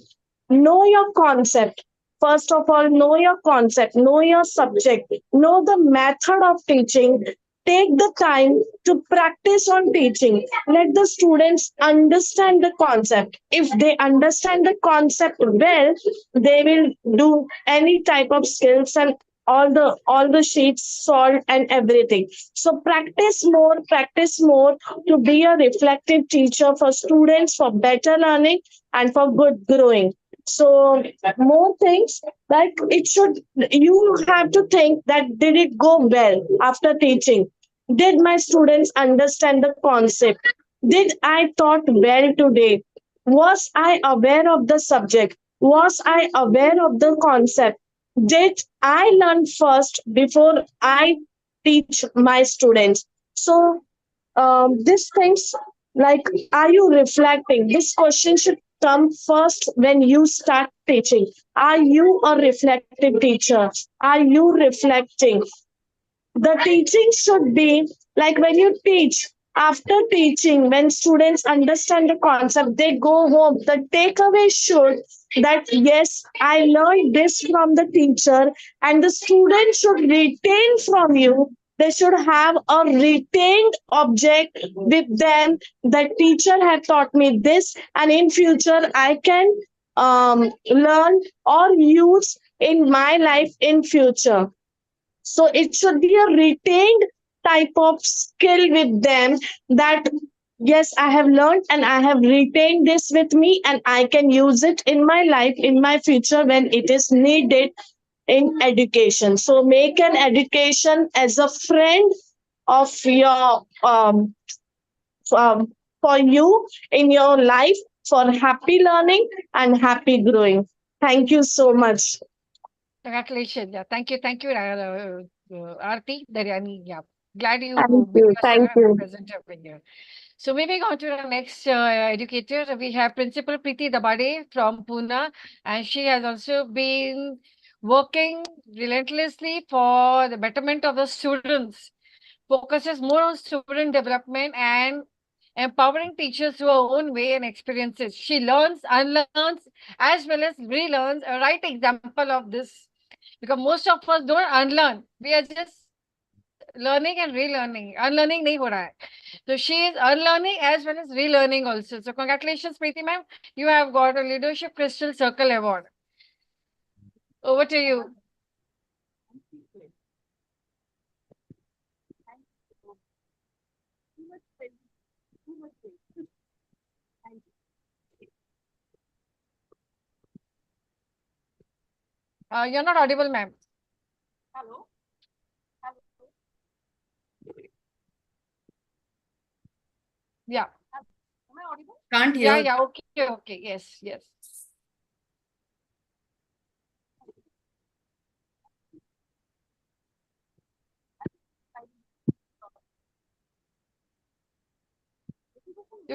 know your concept. First of all, know your concept, know your subject, know the method of teaching. Take the time to practice on teaching. Let the students understand the concept. If they understand the concept well, they will do any type of skills and all the sheets solved and everything. So practice more to be a reflective teacher for students, for better learning and for good growing. So more things, like it should, you have to think that did it go well after teaching? Did my students understand the concept? Did I taught well today? Was I aware of the subject? Was I aware of the concept? Did I learn first before I teach my students? So these things, like, are you reflecting? This question should come first when you start teaching. Are you a reflective teacher? Are you reflecting? The teaching should be like when you teach, after teaching, when students understand the concept, they go home. The takeaway should that yes, I learned this from the teacher, and the student should retain from you. They should have a retained object with them. The teacher had taught me this, and in future I can learn or use in my life in future. So it should be a retained type of skill with them, that yes, I have learned and I have retained this with me and I can use it in my life, in my future when it is needed in education. So make an education as a friend of your for you in your life, for happy learning and happy growing. Thank you so much. Congratulations. Yeah, thank you, Aarti. Yeah, glad you Thank made you. yourself Thank you. present over here. So moving on to the next educator, we have Principal Preeti Dabade from Pune, and she has also been working relentlessly for the betterment of the students, focuses more on student development and empowering teachers through her own way and experiences. She learns, unlearns, as well as relearns, a right example of this, because most of us don't unlearn. We are just learning and relearning. Unlearning nahi ho raha hai. So she is unlearning as well as relearning also. So congratulations, Preeti ma'am. You have got a Leadership Crystal Circle Award. Over to you. You're not audible, ma'am. Yeah. Can't Yeah, hear. yeah. Okay, okay. Yes, yes.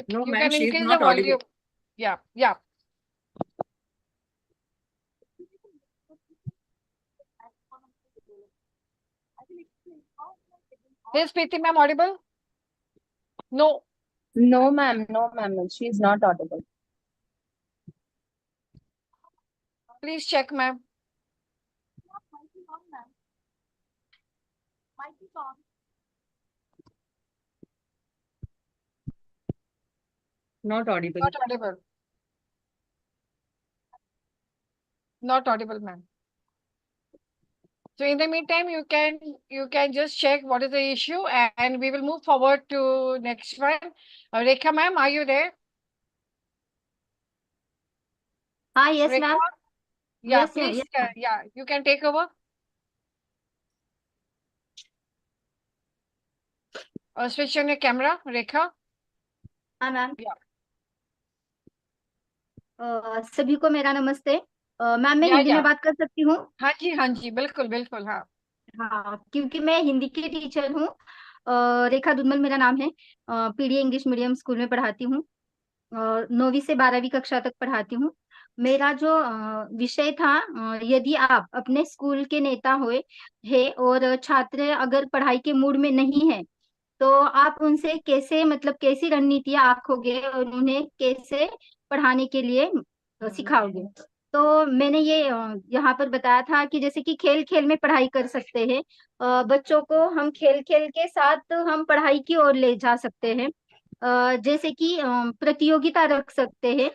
No, You ma'am, can she is increase the not audible. volume. Yeah, yeah. Is Preeti ma'am audible? No. No, ma'am, she's not audible. Please check, ma'am. Not audible. Not audible. Not audible, ma'am. So in the meantime, you can just check what is the issue, and we will move forward to next one. Rekha ma'am, are you there? Yes, Rekha, ma'am. yeah, Yes, please, yes, ma'am. yeah, you can take over. Switch on your camera, Rekha. Ma'am. Yeah. सभी को मेरा नमस्ते। Ma'am मैं हिंदी में बात कर सकती हूँ? हाँ जी बिल्कुल बिल्कुल हाँ। हाँ, क्योंकि मैं हिंदी की टीचर हूँ। रेखा दुधमल मेरा नाम है। पीडी इंग्लिश मीडियम स्कूल में पढ़ाती हूँ। 9वीं से 12वीं कक्षा तक पढ़ाती हूँ। मेरा जो विषय था, यदि आप अपने स्कूल के नेता हुए है और छात्र अगर पढ़ाई के मूड में नहीं है, तो आप उनसे कैसे मतलब कैसी रणनीतियां आंकोगे और उन्हें कैसे पढ़ाने के लिए सिखाओगे। तो मैंने ये यहाँ पर बताया था कि जैसे कि खेल खेल में पढ़ाई कर सकते हैं। बच्चों को हम खेल खेल के साथ हम पढ़ाई की ओर ले जा सकते हैं। जैसे कि प्रतियोगिता रख सकते हैं।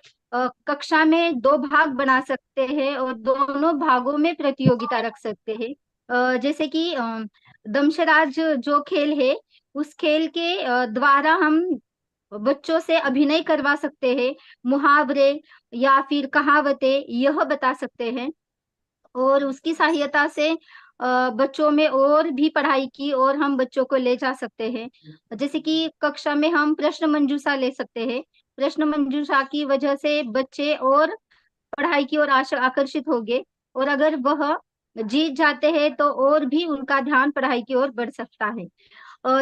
कक्षा में 2 भाग बना सकते हैं और दोनों भागों में प्रतियोगिता रख सकते हैं। जैसे कि दमशराज जो खेल है, उस खेल के द्वारा हम बच्चों से अभिनय करवा सकते हैं। मुहावरे या फिर कहावतें यह बता सकते हैं और उसकी सहायता से बच्चों में और भी पढ़ाई की और हम बच्चों को ले जा सकते हैं। जैसे कि कक्षा में हम प्रश्न मंजूषा ले सकते हैं। प्रश्न मंजूषा की वजह से बच्चे और पढ़ाई की ओर आकर्षित होंगे और अगर वह जीत जाते हैं तो और भी उनका ध्यान पढ़ाई की ओर बढ़ सकता है।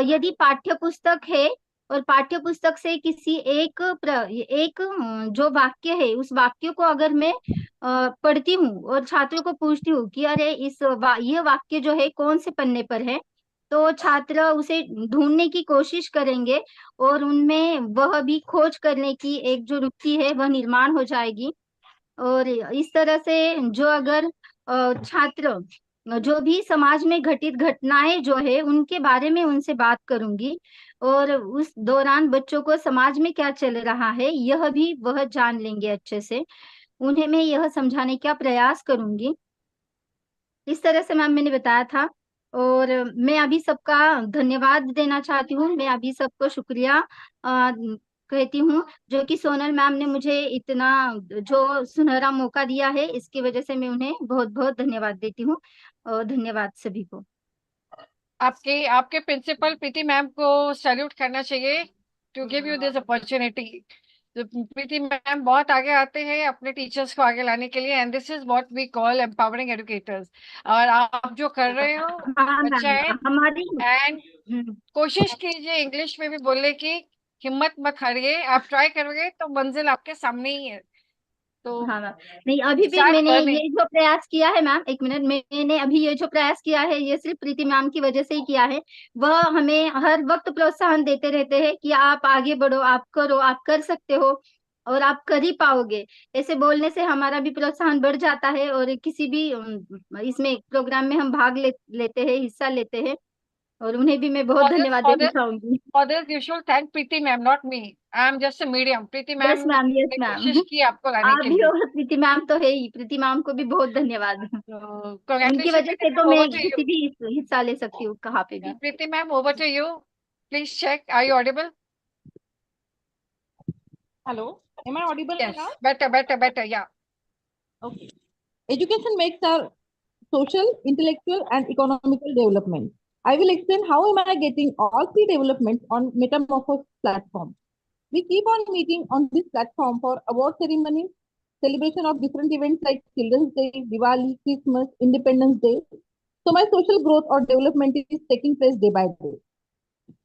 यदि पाठ्य पुस्तक है और पाठ्य पुस्तक से किसी जो वाक्य है, उस वाक्य को अगर मैं पढ़ती हूँ और छात्रों को पूछती हूँ कि अरे यह वाक्य जो है कौन से पन्ने पर है, तो छात्र उसे ढूंढने की कोशिश करेंगे और उनमें वह भी खोज करने की एक जो रुचि है वह निर्माण हो जाएगी। और इस तरह से जो अगर छात्र जो भी समाज में घटित घटनाएं जो है उनके बारे में उनसे बात करूंगी और उस दौरान बच्चों को समाज में क्या चल रहा है यह भी वह जान लेंगे अच्छे से। उन्हें मैं यह समझाने का प्रयास करूंगी। इस तरह से मैम मैंने बताया था और मैं अभी सबका धन्यवाद देना चाहती हूँ। मैं अभी सबको शुक्रिया कहती हूँ, जो कि सोनल मैम ने मुझे इतना जो सुनहरा मौका दिया है, इसकी वजह से मैं उन्हें बहुत बहुत धन्यवाद देती हूँ। और धन्यवाद सभी को। आपके आपके प्रिंसिपल प्रीति मैम को सैल्यूट करना चाहिए to give you this opportunity. Preeti ma'am बहुत आगे आते हैं अपने टीचर्स को आगे लाने के लिए, and this is what we call empowering educators. और आप जो कर रहे हो हाँ अच्छा मैम, है। हमारी एंड कोशिश कीजिए इंग्लिश में भी बोलने की, हिम्मत मत हारिए। आप ट्राई करोगे तो मंजिल आपके सामने ही है। तो हाँ मैम, नहीं अभी भी स्टार्ट मैंने लर्निंग। ये जो प्रयास किया है मैम, एक मिनट, मैंने अभी ये जो प्रयास किया है ये सिर्फ प्रीति मैम की वजह से ही किया है। वह हमें हर वक्त प्रोत्साहन देते रहते हैं कि आप आगे बढ़ो, आप करो, आप कर सकते हो और आप कर ही पाओगे। ऐसे बोलने से हमारा भी प्रोत्साहन बढ़ जाता है और किसी भी इसमें प्रोग्राम में हम भाग लेते हैं, हिस्सा लेते हैं। और उन्हें भी मैं बहुत For this, धन्यवाद for देना this, चाहूंगी। for this, you should thank Preeti ma'am, not me. I am just a medium. Preeti ma'am yes ma'am, yes ने मैम। कोशिश की आपको लाने आप के भी लिए। और प्रीति मैम तो है ही, प्रीति मैम को भी बहुत धन्यवाद। So, उनकी congratulations, वजह Preeti से तो ma'am. मैं Over to किसी you. भी हिस्सा ले सकती हूँ कहाँ पे भी। Preeti ma'am, over to you. Please check. Are you audible? Hello, am I audible Yes. now? Better. Yeah. Okay. Education makes our social, intellectual, and economical development. I will explain how am I getting all three developments on Metamorphosis platform. We keep on meeting on this platform for award ceremonies, celebration of different events like Children's Day, Diwali, Christmas, Independence Day. So my social growth or development is taking place day by day.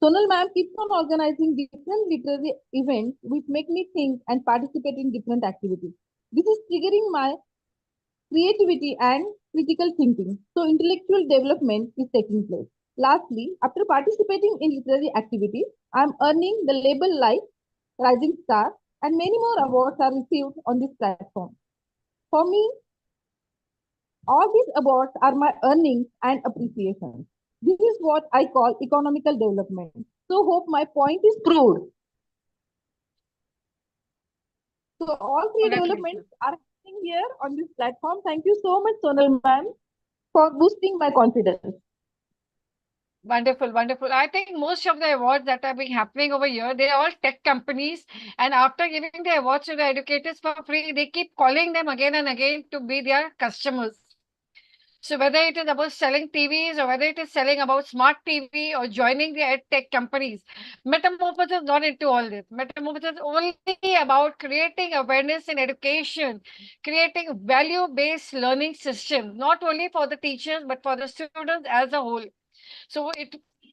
Sonal ma'am keeps on organizing different literary events which make me think and participate in different activities. This is triggering my creativity and critical thinking. So intellectual development is taking place. Lastly, after participating in literary activities, I am earning the label like Rising Star and many more awards are received on this platform. For me, all these awards are my earnings and appreciation. This is what I call economical development. So hope my point is proved. So all three developments are happening here on this platform. Thank you so much, Sonal ma'am, for boosting my confidence. Wonderful, wonderful. I think most of the awards that are being happening over here, they are all tech companies. And after giving the awards to the educators for free, they keep calling them again and again to be their customers. So whether it is about selling TVs or whether it is selling about smart TV or joining the ed tech companies, Metamorphosis is not into all this. Metamorphosis is only about creating awareness in education, creating value-based learning systems, not only for the teachers but for the students as a whole. So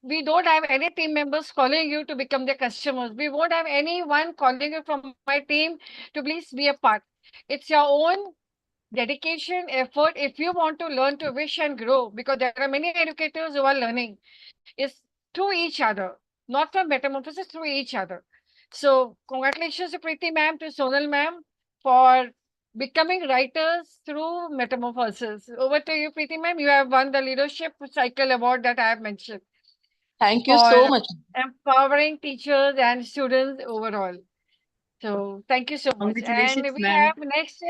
we don't have any team members calling you to become their customers. We won't have anyone calling you from my team to please be a part. It's your own dedication, effort. If you want to learn, to wish and grow, because there are many educators who are learning, is through each other, not from Metamorphosis, through each other. So congratulations to Preeti ma'am, to Sonal ma'am, for becoming writers through Metamorphosis. Over to you, Preeti ma'am. You have won the leadership cycle award that I have mentioned Thank you for so much. empowering teachers and students overall. So thank you so much. And Congratulations, we ma'am. have next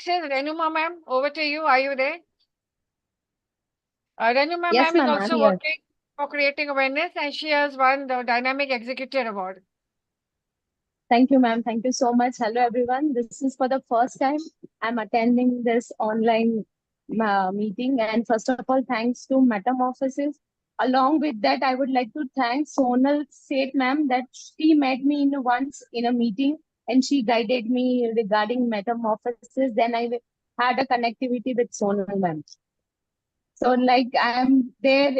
is Renuma ma'am. Over to you. Are you there? Renuma Yes, ma'am is ma'am, I'm also here. working for creating awareness, and she has won the Dynamic Executive Award. Thank you, ma'am. Thank you so much. Hello, everyone. This is for the first time I'm attending this online meeting. And first of all, thanks to Metamorphosis. Along with that, I would like to thank Sonal Seth, ma'am, that she met me in once in a meeting and she guided me regarding Metamorphosis. Then I had a connectivity with Sonal, ma'am. So like I am there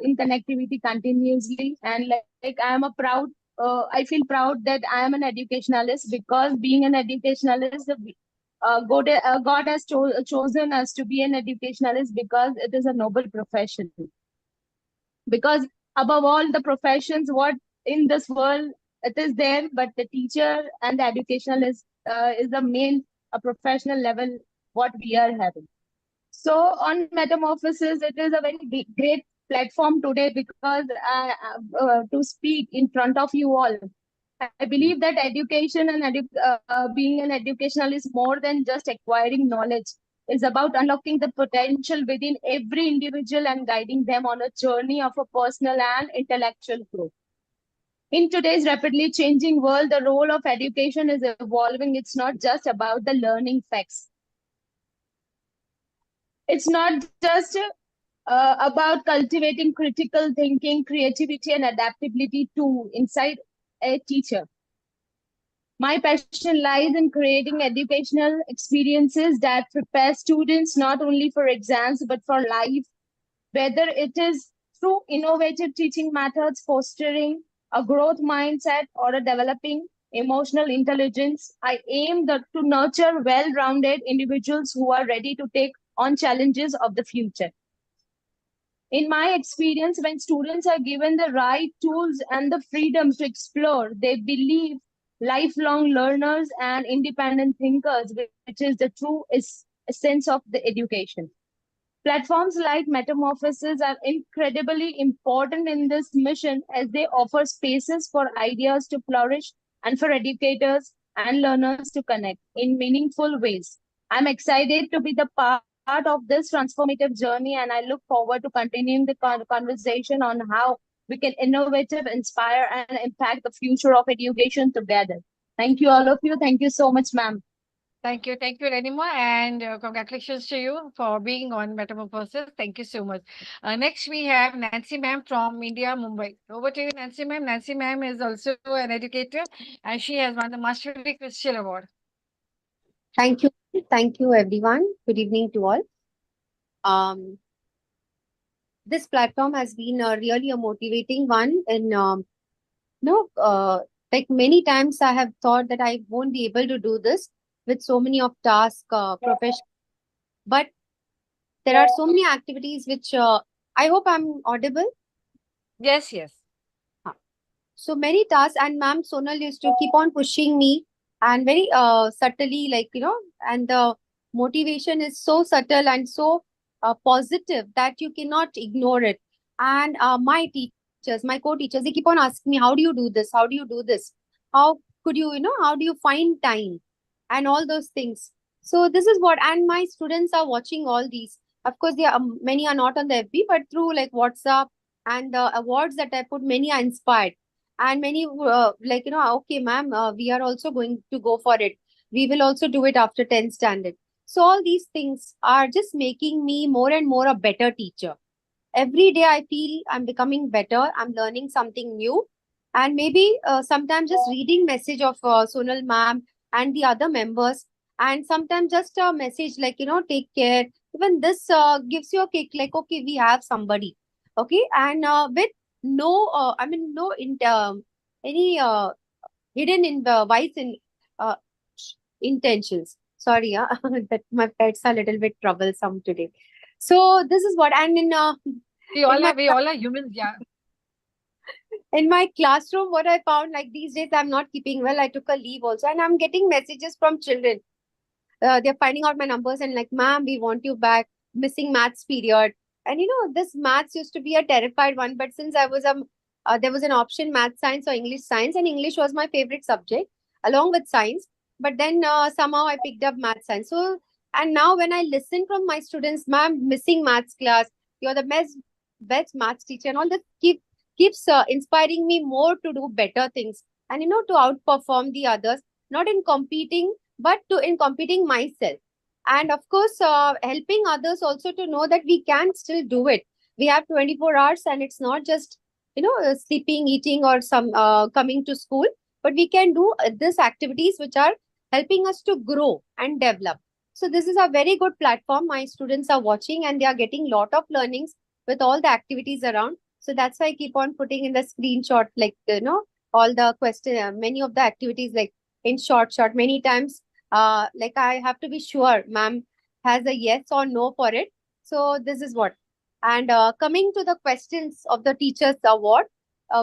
in connectivity continuously, and like I am a proud. I feel proud that I am an educationalist because being an educationalist, God has chosen us to be an educationalist because it is a noble profession. Because above all the professions, what in this world it is there, but the teacher and the educationalist is the main professional level what we are having. So on Metamorphosis, it is a very great platform today because to speak in front of you all. I believe that education and being an educational is more than just acquiring knowledge. It's about unlocking the potential within every individual and guiding them on a journey of a personal and intellectual growth. In today's rapidly changing world, the role of education is evolving. It's not just about the learning facts. It's not just about cultivating critical thinking, creativity, and adaptability to inside a teacher. My passion lies in creating educational experiences that prepare students not only for exams but for life, whether it is through innovative teaching methods, fostering a growth mindset, or a developing emotional intelligence. I aim to nurture well rounded individuals who are ready to take on challenges of the future. In my experience, when students are given the right tools and the freedom to explore, they believe lifelong learners and independent thinkers, which is the true essence of the education. Platforms like Metamorphosis are incredibly important in this mission as they offer spaces for ideas to flourish and for educators and learners to connect in meaningful ways. I'm excited to be the part of this transformative journey, and I look forward to continuing the conversation on how we can innovative, inspire, and impact the future of education together. Thank you, all of you. Thank you so much, ma'am. Thank you, Renima, and congratulations to you for being on Metamorphosis. Thank you so much. Next, we have Nancy ma'am from India, Mumbai. Over to you, Nancy ma'am. Nancy ma'am is also an educator, and she has won the Mastery Crystal Award. Thank you. Thank you, everyone. Good evening to all. This platform has been really a motivating one. And, like many times I have thought that I won't be able to do this with so many of tasks, profession. But there are so many activities which I hope I'm audible. Yes, yes. So many tasks, and ma'am Sonal used to keep on pushing me and very subtly, like, and the motivation is so subtle and so positive that you cannot ignore it. And my teachers, my co-teachers, they keep on asking me, how do you do this? How do you do this? How could you, how do you find time? And all those things. So this is what, and my students are watching all these. Of course, they are, many are not on the FB, but through like WhatsApp and the awards that I put, many are inspired. And many like, okay, ma'am, we are also going to go for it. We will also do it after 10th standard. So all these things are just making me more and more a better teacher. Every day I feel I'm becoming better, I'm learning something new. And maybe sometimes just reading message of Sonal ma'am and the other members, and sometimes just a message like, take care, even this gives you a kick, like, okay, we have somebody. Okay. And with no no any hidden in the vice in uh, intentions. Sorry, that my pets are a little bit troublesome today. So this is what, and We in all my are, we all are humans, yeah. in my classroom, what I found, like, these days I'm not keeping well. I took a leave also, and I'm getting messages from children. They're finding out my numbers and like, ma'am, we want you back. Missing maths period. And this maths used to be a terrified one, but since I was there was an option, math science or English science, and English was my favorite subject along with science. But then somehow I picked up math science. So, and now when I listen from my students, ma'am, missing maths class, you're the best maths teacher, and all that keeps inspiring me more to do better things, and to outperform the others, not in competing, but to in competing myself. And of course, helping others also to know that we can still do it. We have 24 hours, and it's not just sleeping, eating, or some coming to school, but we can do these activities which are helping us to grow and develop. So this is a very good platform. My students are watching, and they are getting lot of learnings with all the activities around. So that's why I keep on putting in the screenshot, like, all the question, many of the activities, like in short, many times. Like, I have to be sure ma'am has a yes or no for it. So this is what. And coming to the questions of the teachers award,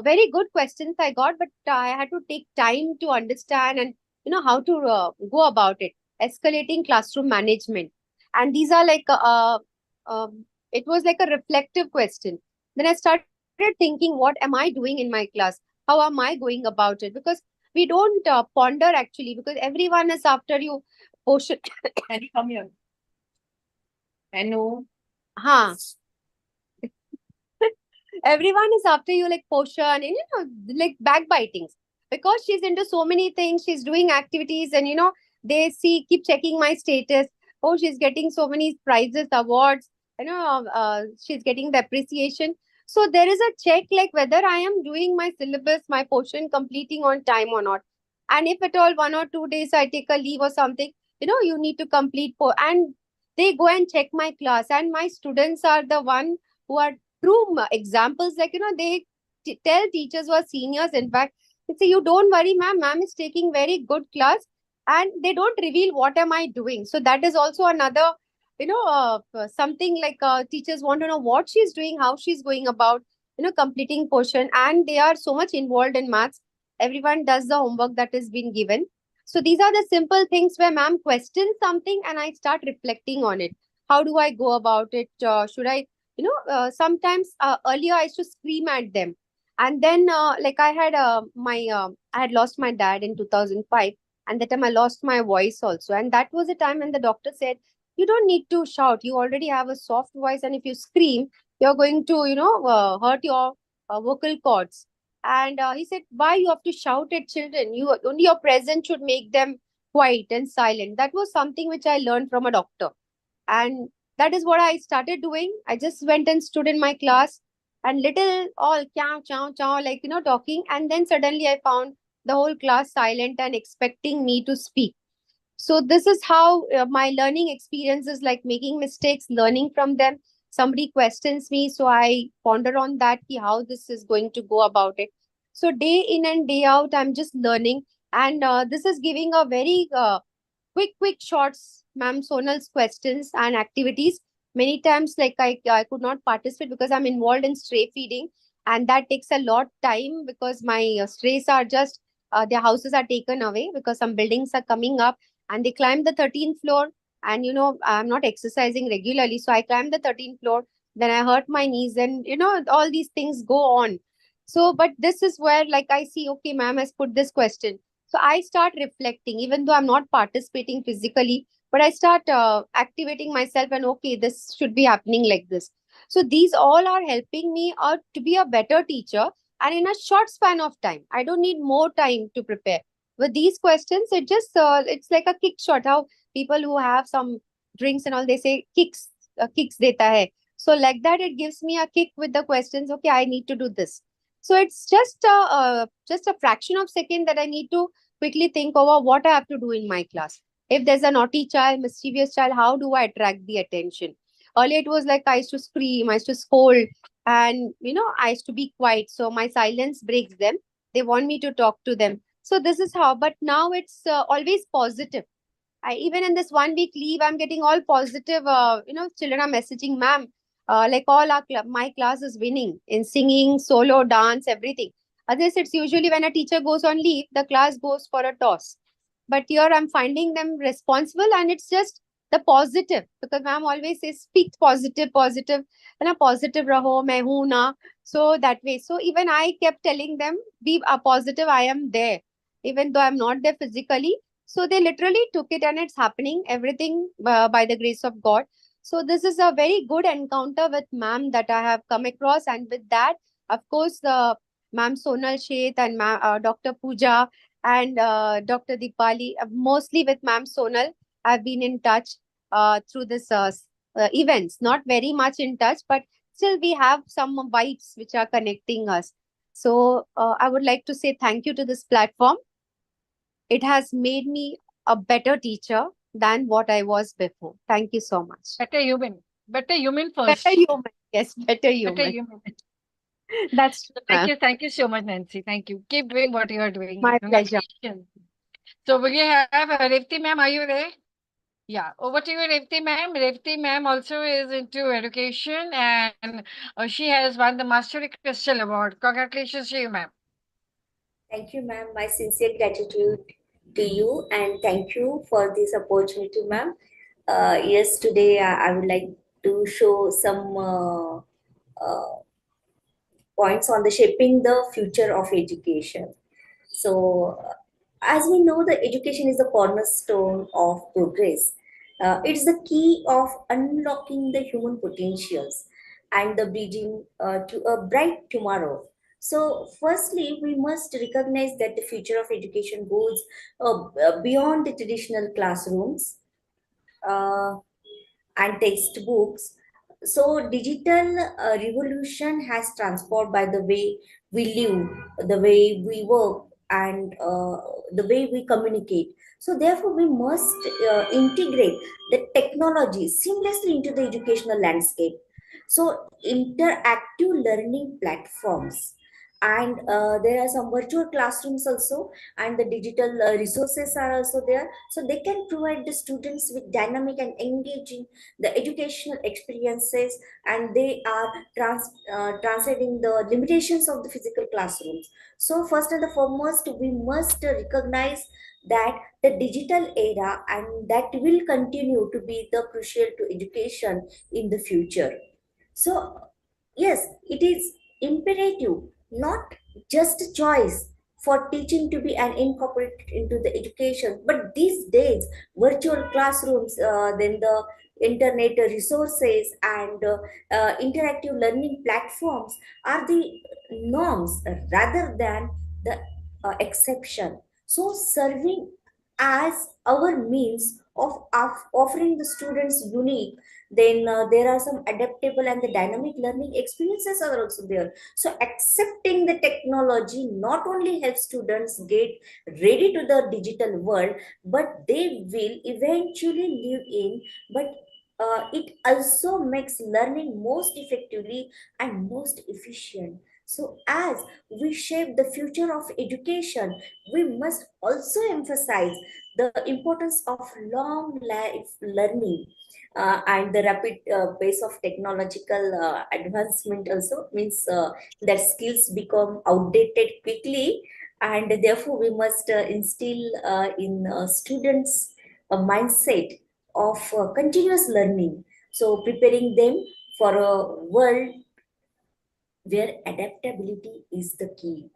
very good questions I got, but I had to take time to understand and how to go about it. Escalating classroom management, and these are like it was like a reflective question. Then I started thinking, what am I doing in my class? How am I going about it? Because we don't ponder actually, because everyone is after you portion. Can you come here? Hello. Huh. Everyone is after you, like portion, and like backbitings, because she's into so many things, she's doing activities, and they keep checking my status. Oh, she's getting so many prizes, awards, she's getting the appreciation. So there is a check, like whether I am doing my syllabus, my portion completing on time or not. And if at all 1 or 2 days I take a leave or something, you need to complete and they go and check my class, and my students are the one who are true examples. Like, they tell teachers who are seniors, in fact, they say, you don't worry, ma'am is taking very good class. And they don't reveal what am I doing. So that is also another, something like teachers want to know what she's doing, how she's going about, completing portion. And they are so much involved in maths. Everyone does the homework that has been given. So these are the simple things where ma'am questions something and I start reflecting on it. How do I go about it? Should I, sometimes earlier I used to scream at them. And then, like, I had lost my dad in 2005. And that time I lost my voice also. And that was a time when the doctor said, you don't need to shout. You already have a soft voice. And if you scream, you're going to, hurt your vocal cords. And he said, why you have to shout at children? Only your presence should make them quiet and silent. That was something which I learned from a doctor. And that is what I started doing. I just went and stood in my class and little all chow, chow, chow, like, talking. And then suddenly I found the whole class silent and expecting me to speak. So this is how my learning experience is, like making mistakes, learning from them. Somebody questions me, so I ponder on that, how this is going to go about it. So day in and day out, I'm just learning. And this is giving a very quick shots, ma'am Sonal's questions and activities. Many times, like, I could not participate because I'm involved in stray feeding, and that takes a lot time because my strays are just their houses are taken away because some buildings are coming up, and they climb the 13th floor. And I'm not exercising regularly, so I climbed the 13th floor. Then I hurt my knees, and all these things go on. So, but this is where, like, I see, okay, ma'am has put this question, so I start reflecting, even though I'm not participating physically, but I start activating myself, and okay, this should be happening like this. So these all are helping me out to be a better teacher, and in a short span of time. I don't need more time to prepare. With these questions, it's like a kick shot. How people who have some drinks and all, they say kicks deta hai. So like that, it gives me a kick with the questions. Okay, I need to do this. So it's just a fraction of second that I need to quickly think over what I have to do in my class. If there's a naughty child, mischievous child, how do I attract the attention? Earlier, it was like I used to scream, I used to scold, and I used to be quiet. So my silence breaks them. They want me to talk to them. So this is how. But now it's always positive. Even in this 1 week leave, I'm getting all positive. Children are messaging, ma'am, like all my class is winning in singing, solo, dance, everything. Others, it's usually when a teacher goes on leave, the class goes for a toss. But here I'm finding them responsible, and it's just the positive, because ma'am always says, speak positive, positive, and a positive raho, main hu na. So that way. So even I kept telling them, be positive, I am there, even though I'm not there physically. So they literally took it, and it's happening, everything by the grace of God. So this is a very good encounter with ma'am that I have come across. And with that, of course, ma'am Sonal Sheth and Dr. Pooja and Dr. Dipali, mostly with ma'am Sonal, I've been in touch through this events. Not very much in touch, but still we have some vibes which are connecting us. So I would like to say thank you to this platform. It has made me a better teacher than what I was before. Thank you so much. Better human. Better human first. Better human. Yes, better Better human. human. That's true, Thank ma'am. you. Thank you so much, Nancy. Thank you. Keep doing what you are doing. My pleasure. Congratulations. So we have Revti ma'am. Are you there? Yeah. Over to you, Revti ma'am. Revti ma'am also is into education, and she has won the Mastery Crystal Award. Congratulations to you, ma'am. Thank you, ma'am. My sincere gratitude to you, and thank you for this opportunity, ma'am. Yes, today I would like to show some uh, points on the shaping the future of education. So, as we know, the education is the cornerstone of progress. It's the key of unlocking the human potentials and the bridging to a bright tomorrow. So, firstly, we must recognize that the future of education goes beyond the traditional classrooms. Uh, and textbooks. So digital revolution has transformed by the way we live, the way we work, and the way we communicate. So therefore, we must integrate the technology seamlessly into the educational landscape. So interactive learning platforms. And there are some virtual classrooms also, and the digital resources are also there, so they can provide the students with dynamic and engaging the educational experiences, and they are translating the limitations of the physical classrooms. So first and the foremost, we must recognize that the digital era, and that will continue to be the crucial to education in the future. So yes, it is imperative, not just a choice, for teaching to be an incorporated into the education. But these days, virtual classrooms, then the internet resources, and interactive learning platforms are the norms rather than the exception. So serving as our means of offering the students unique, then there are some adaptable and the dynamic learning experiences are also there. So accepting the technology not only helps students get ready to the digital world, but they will eventually live in, but it also makes learning most effectively and most efficient. So as we shape the future of education, we must also emphasize the importance of long life learning, and the rapid pace of technological advancement also means that skills become outdated quickly, and therefore we must instill in students a mindset of continuous learning, so preparing them for a world where adaptability is the key.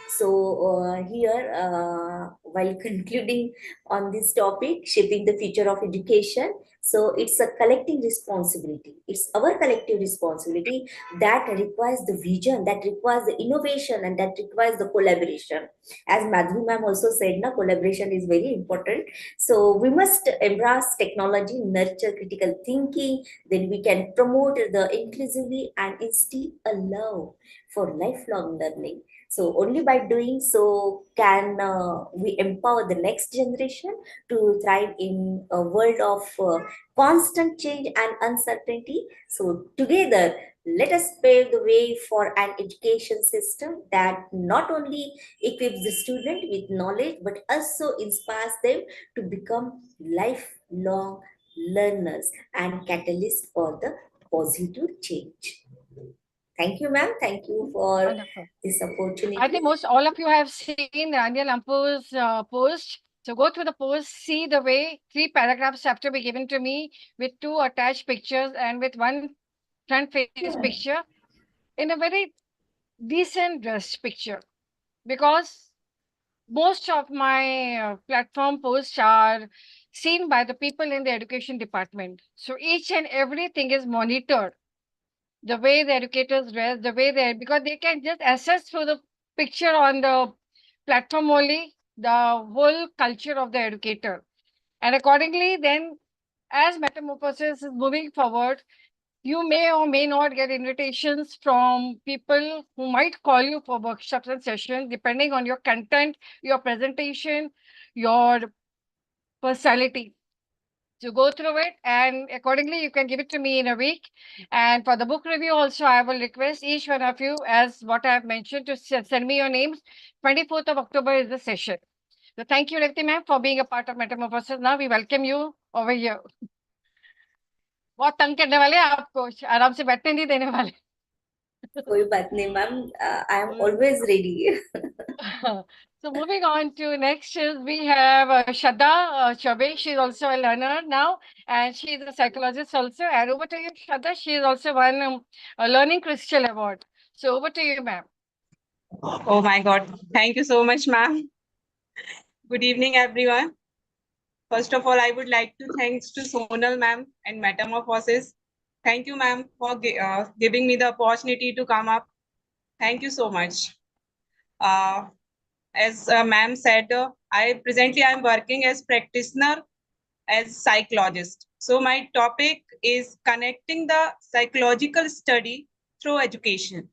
So here, while concluding on this topic, shaping the future of education, so it's a collective responsibility. It's our collective responsibility that requires the vision, that requires the innovation, and that requires the collaboration. As Madhuri ma'am also said, na, collaboration is very important. So we must embrace technology, nurture critical thinking, then we can promote the inclusively and instill a love for lifelong learning. So only by doing so can we empower the next generation to thrive in a world of constant change and uncertainty. So together, let us pave the way for an education system that not only equips the student with knowledge but also inspires them to become lifelong learners and catalysts for the positive change. Thank you, ma'am. Thank you for Wonderful. this I opportunity. think most all of you have seen Rania Lampu's post. So go through the post, see the way 3 paragraphs have to be given to me with 2 attached pictures and with one front face picture in a very decent dressed picture. Because most of my platform posts are seen by the people in the education department. So each and everything is monitored. The way the educators dress, the way they, because they can just assess through the picture on the platform only the whole culture of the educator. And accordingly, then as Metamorphosis is moving forward, you may or may not get invitations from people who might call you for workshops and sessions, depending on your content, your presentation, your personality. So go through it, and accordingly, you can give it to me in a week. And for the book review, also, I will request each one of you, as what I have mentioned, to send me your names. 24th of October is the session. So thank you, Rekti ma'am, for being a part of Metamorphosis. Now we welcome you over here. बहुत तंग करने वाले हैं आपको, आराम से बैठने नहीं देने वाले. कोई बात नहीं, ma'am. I am always ready. So moving on to next is we have Shada Chabe. She's also a learner now, and she is a psychologist also. And over to you, Shada. She is also won a Learning Crystal Award. So over to you, ma'am. Oh my God. Thank you so much, ma'am. Good evening, everyone. First of all, I would like to thanks to Sonal ma'am and Metamorphosis. Thank you, ma'am, for giving me the opportunity to come up. Thank you so much. As ma'am said, I am working as practitioner as psychologist. So my topic is connecting the psychological study through education.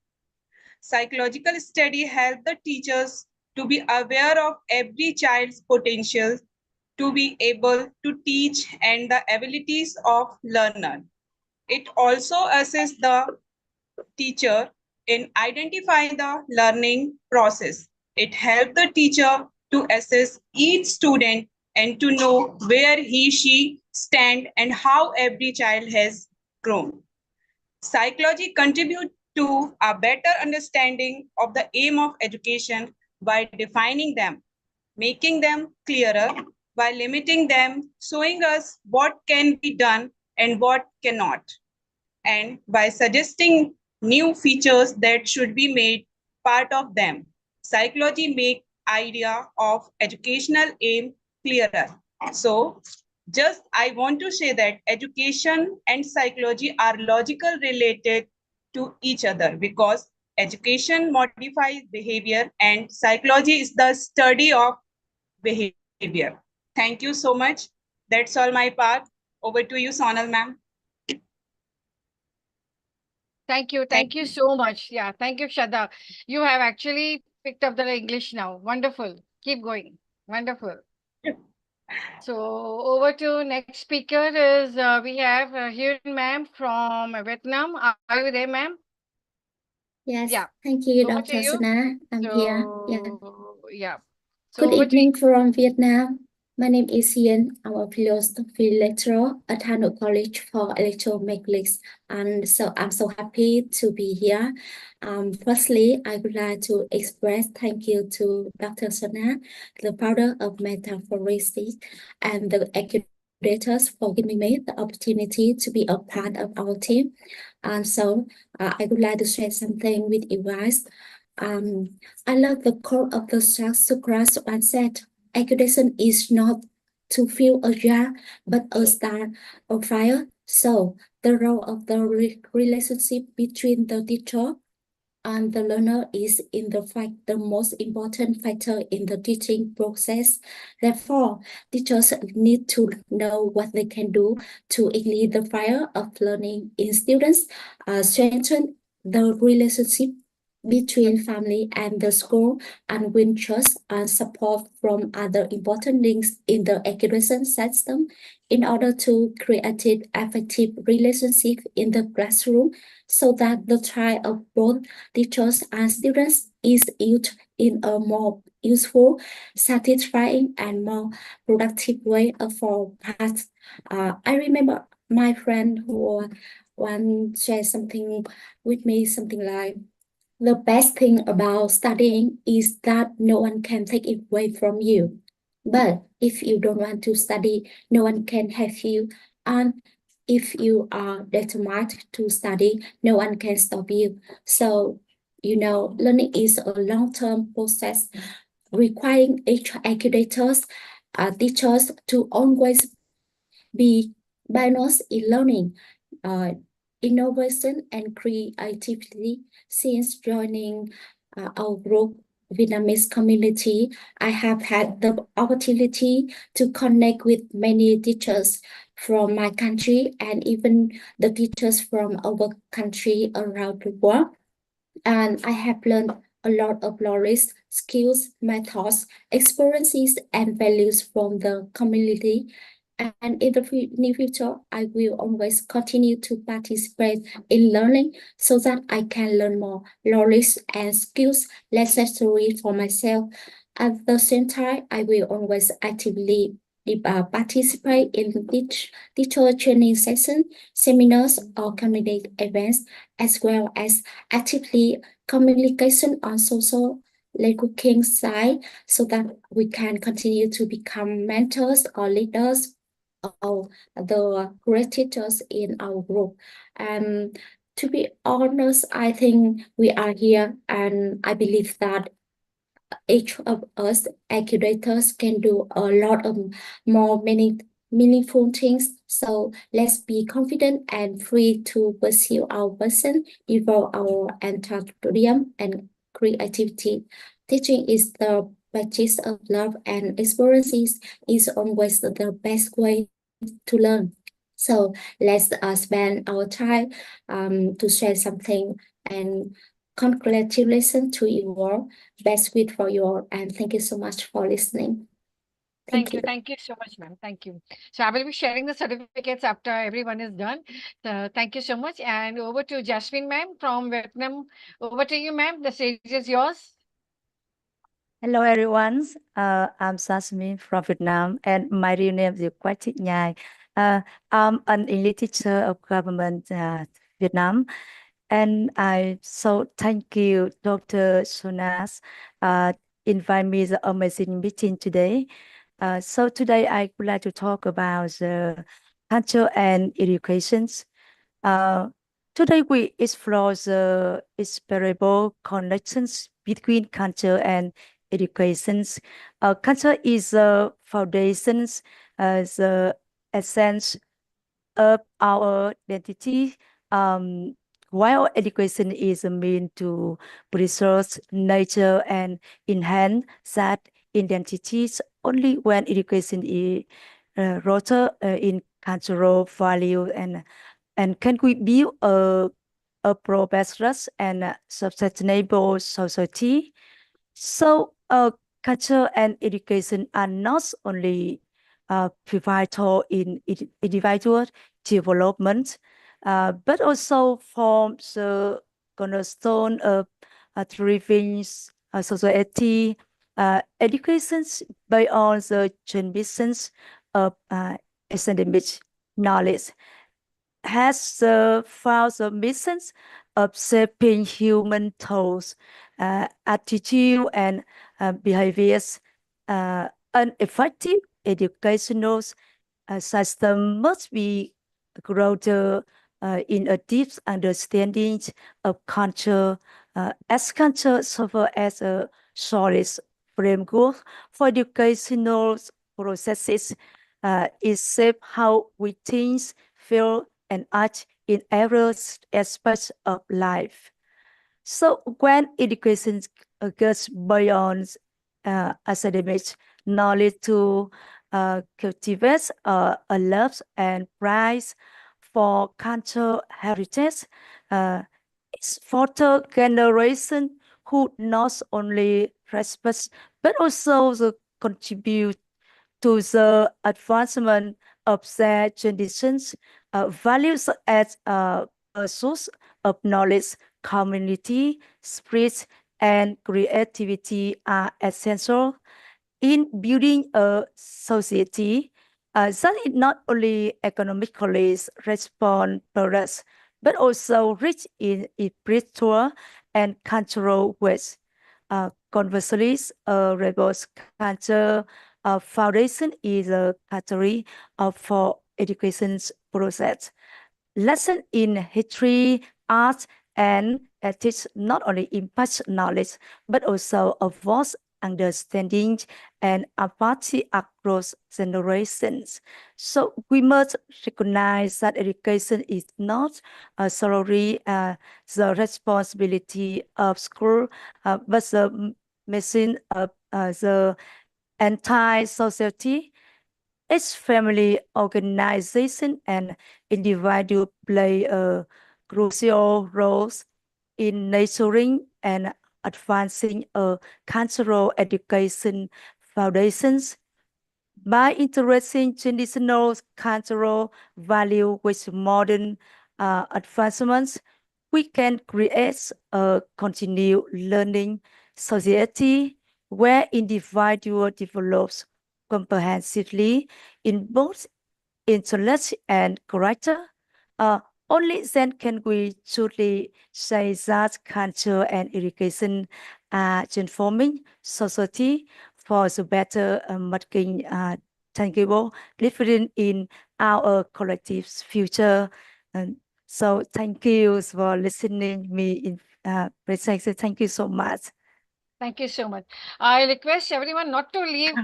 Psychological study help the teachers to be aware of every child's potential, to be able to teach and the abilities of learner. It also assists the teacher in identifying the learning process. It helps the teacher to assess each student and to know where he, she stand and how every child has grown. Psychology contributes to a better understanding of the aim of education by defining them, making them clearer, by limiting them, showing us what can be done and what cannot, and by suggesting new features that should be made part of them. Psychology make idea of educational aim clearer. So just I want to say that education and psychology are logical related to each other because education modifies behavior and psychology is the study of behavior. Thank you so much. That's all my part. Over to you, Sonal ma'am. Thank you. Thank you so much. Yeah, thank you, Shada. You have actually picked up the English now. Wonderful. Keep going. Wonderful. So over to next speaker is we have Hyun ma'am from Vietnam. Are you there, ma'am? Yes, Yeah. thank you, Over to Dr. you. Sana. I'm here. Yeah. Yeah. So Good over to you. evening from Vietnam. My name is Ian. I'm a philosophy lecturer at Hanoi College for Electromechanics, and so I'm so happy to be here. Firstly, I would like to express thank you to Dr. Sana, the founder of Metamorphosis, and the curators for giving me the opportunity to be a part of our team. And so I would like to share something with you guys. I love the quote of the Socrates once said, education is not to fill a jar, but a star of fire. So the role of the relationship between the teacher and the learner is in the fact the most important factor in the teaching process. Therefore, teachers need to know what they can do to ignite the fire of learning in students, strengthen the relationship between family and the school, and win trust and support from other important links in the education system in order to create an effective relationship in the classroom so that the trial of both teachers and students is used in a more useful, satisfying, and more productive way for past. I remember my friend who once shared something with me, something like, the best thing about studying is that no one can take it away from you. But if you don't want to study, no one can help you. And if you are determined to study, no one can stop you. So, learning is a long-term process requiring each educators, teachers to always be balanced in learning, uh, innovation, and creativity. Since joining our group, Vietnamese community, I have had the opportunity to connect with many teachers from my country and even the teachers from our country around the world. And I have learned a lot of knowledge, skills, methods, experiences, and values from the community. And in the near future, I will always continue to participate in learning so that I can learn more knowledge and skills necessary for myself. At the same time, I will always actively participate in teacher training sessions, seminars, or community events, as well as actively communication on social networking side so that we can continue to become mentors or leaders or the great teachers in our group. And to be honest, I think we are here and I believe that each of us educators can do a lot of more meaningful things. So let's be confident and free to pursue our passion, develop our enthusiasm and creativity. Teaching is the practice of love, and experiences is always the best way to learn. So let's spend our time to share something, and congratulations to you all. Best wish for you all, and thank you so much for listening. Thank you. Thank you so much, ma'am. Thank you. So I will be sharing the certificates after everyone is done. So thank you so much. And over to Jasmine, ma'am, from Vietnam. Over to you, ma'am. The stage is yours. Hello, everyone. I'm Jasmine from Vietnam, and my real name is Quách Thị Nhài. I'm an English teacher of government Vietnam, and I so thank you, Dr. Sonas, invite me the amazing meeting today. So today I would like to talk about the culture and educations. Today we explore the inseparable connections between culture and educations. Culture is the foundations, the essence of our identity, while education is a mean to preserve nature and enhance that identities. Only when education is rooted in cultural value and can we build a prosperous and sustainable society. So culture and education are not only pivotal in individual development, but also form the cornerstone of a thriving society. Education based on the transmissions of academic knowledge has found the missions of shaping human thoughts, attitude, and behaviors. An effective educational system must be grounded in a deep understanding of culture, as culture serves as a solid framework for educational processes, it shapes how we think, feel, and act in every aspect of life. So when education goes beyond academic knowledge to cultivate a love and pride for cultural heritage, it's for the generation who not only respect but also contribute to the advancement of their traditions, values as a source of knowledge, community, spirit, and creativity are essential in building a society that is not only economically prosperous, but also rich in spiritual and cultural ways. Conversely, a robust culture foundation is a category for education's process. Lesson in history, art, and ethics not only impact knowledge, but also a vast understanding and empathy across generations. So we must recognize that education is not solely the responsibility of school, but the mission of the entire society. Each family, organization, and individual play a crucial roles in nurturing and advancing a cultural education foundations. By introducing traditional cultural value with modern advancements, we can create a continued learning society where individual develops comprehensively in both intellect and character. Only then can we truly say that culture and education are transforming society for the better, making tangible difference in our collective future. And so thank you for listening me in presentation. Thank you so much. Thank you so much. I request everyone not to leave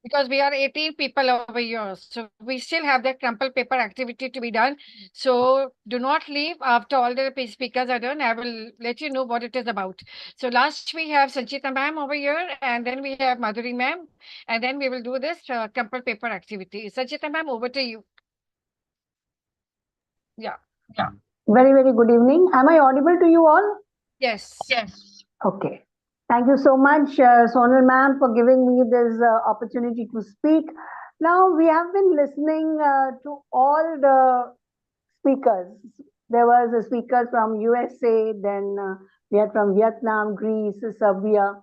because we are 18 people over here. So we still have that crumple paper activity to be done. So do not leave after all the speakers are done. I will let you know what it is about. So last we have Sanchita ma'am over here, and then we have Madhuri ma'am, and then we will do this crumple paper activity. Sanchita ma'am, over to you. Yeah. Very, very good evening. Am I audible to you all? Yes. Okay. Thank you so much, Sonal ma'am, for giving me this opportunity to speak. Now, we have been listening to all the speakers. There was a speaker from USA, then we had from Vietnam, Greece, Serbia.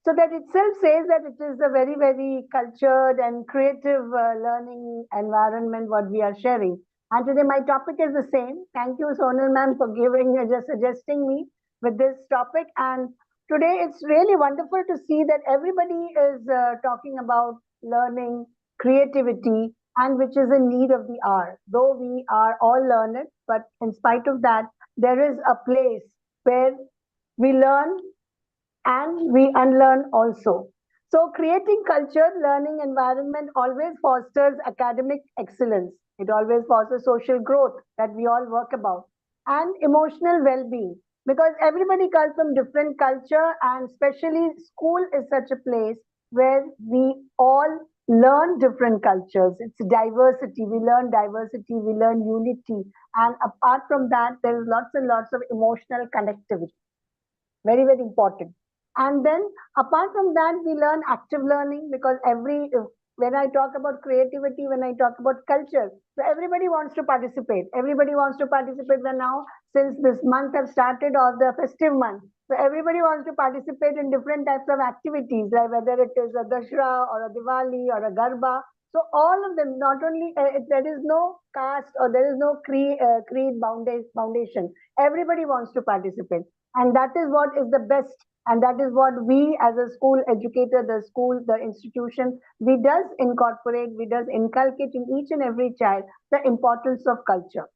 So that itself says that it is a very, very cultured and creative learning environment what we are sharing. And today my topic is the same. Thank you, Sonal ma'am, for giving just suggesting me with this topic. And today it's really wonderful to see that everybody is talking about learning, creativity, and which is a need of the hour. Though we are all learned, but in spite of that, there is a place where we learn and we unlearn also. So creating culture, learning environment always fosters academic excellence. It always fosters social growth that we all work about and emotional well-being because everybody comes from different culture and especially school is such a place where we all learn different cultures. It's diversity. We learn diversity, we learn unity. And apart from that, there is lots and lots of emotional connectivity. Very, very important. And then apart from that, we learn active learning because when I talk about creativity, when I talk about culture, so everybody wants to participate. Everybody wants to participate. When now, since this month have started or the festive month, so everybody wants to participate in different types of activities, like whether it is a Dashra or a Diwali or a Garba. So all of them, not only there is no caste or there is no creed foundation. Everybody wants to participate, and that is what is the best. And that is what we as a school educator, the school, the institution, we does incorporate, we does inculcate in each and every child the importance of culture.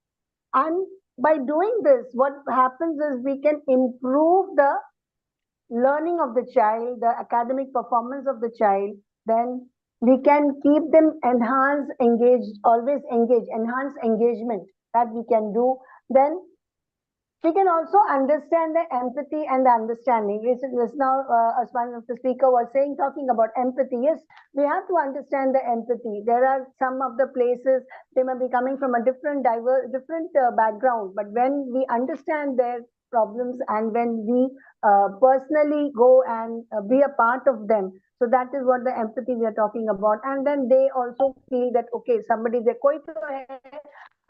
And by doing this, what happens is we can improve the learning of the child, the academic performance of the child, then we can keep them enhanced, engaged, always engaged, enhanced engagement that we can do. Then we can also understand the empathy and the understanding. Just now, as one of the speaker was saying, talking about empathy. Yes, we have to understand the empathy. There are some of the places they may be coming from a different background, but when we understand their problems and when we personally go and be a part of them, so that is what the empathy we are talking about. And then they also feel that okay, somebody is koi to hai,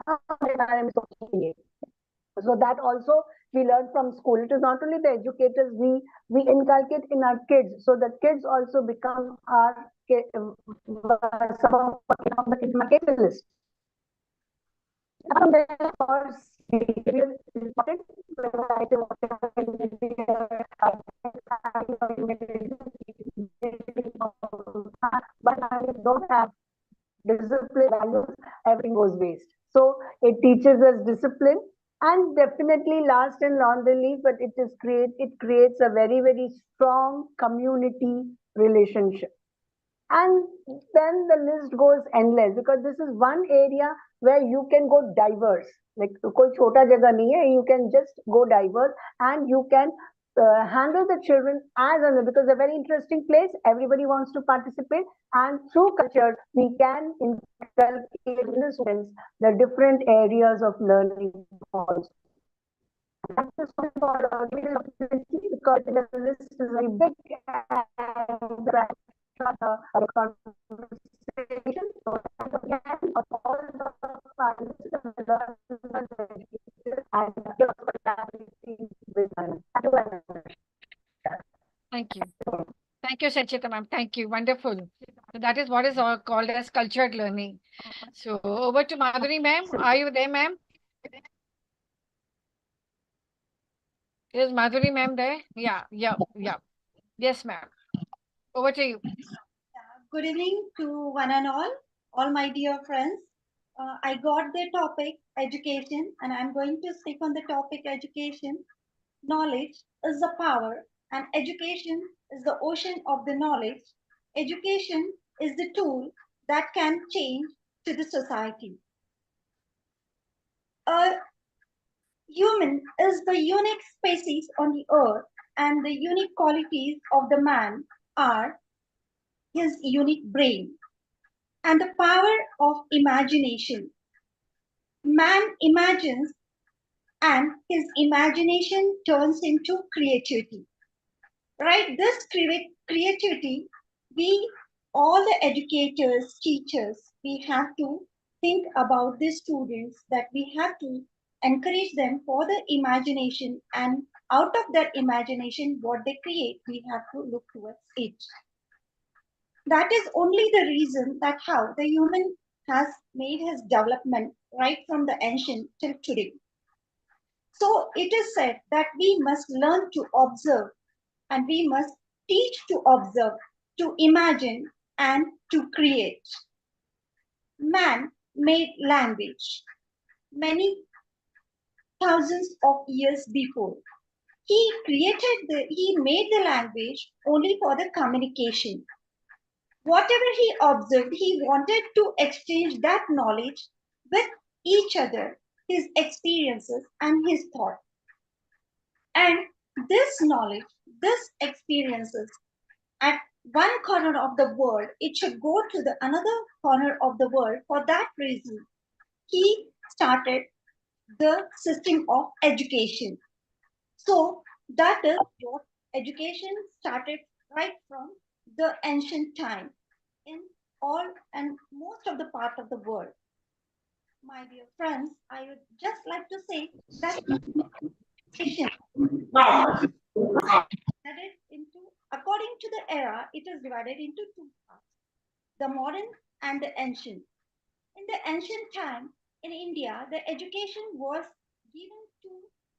हमारे बारे में सोचेंगे. So that also we learn from school. It is not only the educators, we inculcate in our kids, so that kids also become our some of the catalyst. And then of course behavior is important. But I don't have discipline values, everything goes waste. So it teaches us discipline, and definitely last and not the least, but it creates a very, very strong community relationship. And then the list goes endless, because this is one area where you can go diverse. Like koi chota jagah nahi hai, you can just go diverse, and you can handle the children as a, because a very interesting place, everybody wants to participate, and through culture we can inculcate in the students the different areas of learning also. Thank you so much for giving the opportunity, because the list is very big and a conversation. So again, for all the participants and your collaborating with us. Thank you. Thank you, Sanchita ma'am. Thank you. Wonderful. So that is what is called as cultured learning. So over to Madhuri ma'am. Are you there, ma'am? Is Madhuri ma'am there? Yeah. Yes, ma'am. Over to you. Good evening to one and all my dear friends. I got the topic education, and I'm going to speak on the topic education. Knowledge is the power, and education is the ocean of the knowledge. Education is the tool that can change to the society. A human is the unique species on the earth, and the unique qualities of the man are his unique brain and the power of imagination. Man imagines, and his imagination turns into creativity. Right? This creativity, we, all the educators, teachers, we have to think about the students, that we have to encourage them for the imagination, and out of that imagination, what they create, we have to look towards it. That is only the reason that how the human has made his development right from the ancient till today. So it is said that we must learn to observe, and we must teach to observe, to imagine, and to create. Man made language many thousands of years before. He made the language only for the communication. Whatever he observed, he wanted to exchange that knowledge with each other, his experiences and his thought. And this knowledge, this experiences at one corner of the world, it should go to the another corner of the world. For that reason, he started the system of education. So that is what education started right from the ancient time in all and most of the part of the world. My dear friends, I would just like to say that education according to the era, it is divided into two parts, the modern and the ancient. In the ancient time in India, the education was given to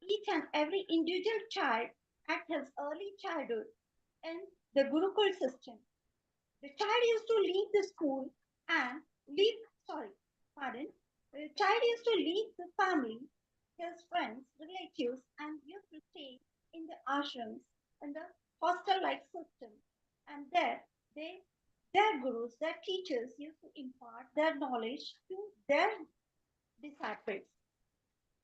each and every individual child at his early childhood in the Gurukul system. The child used to leave the school and the child used to leave the family his friends, relatives, and used to stay in the ashrams in the hostel-like system. And there, their gurus, their teachers used to impart their knowledge to their disciples.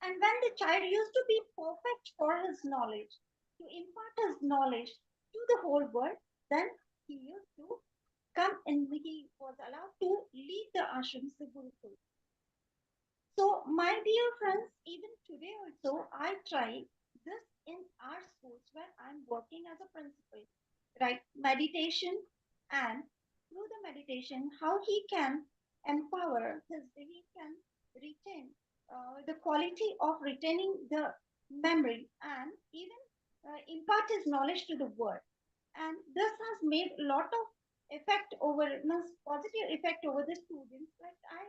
And when the child used to be perfect for his knowledge, to impart his knowledge to the whole world, then he used to come and he was allowed to lead the ashrams, the Gurukul. So, my dear friends, even today also, I try this in our schools where I'm working as a principal, right? Meditation, and through the meditation, how he can empower he can retain the quality of retaining the memory and even impart his knowledge to the world. And this has made a lot of positive effect over the students. Like I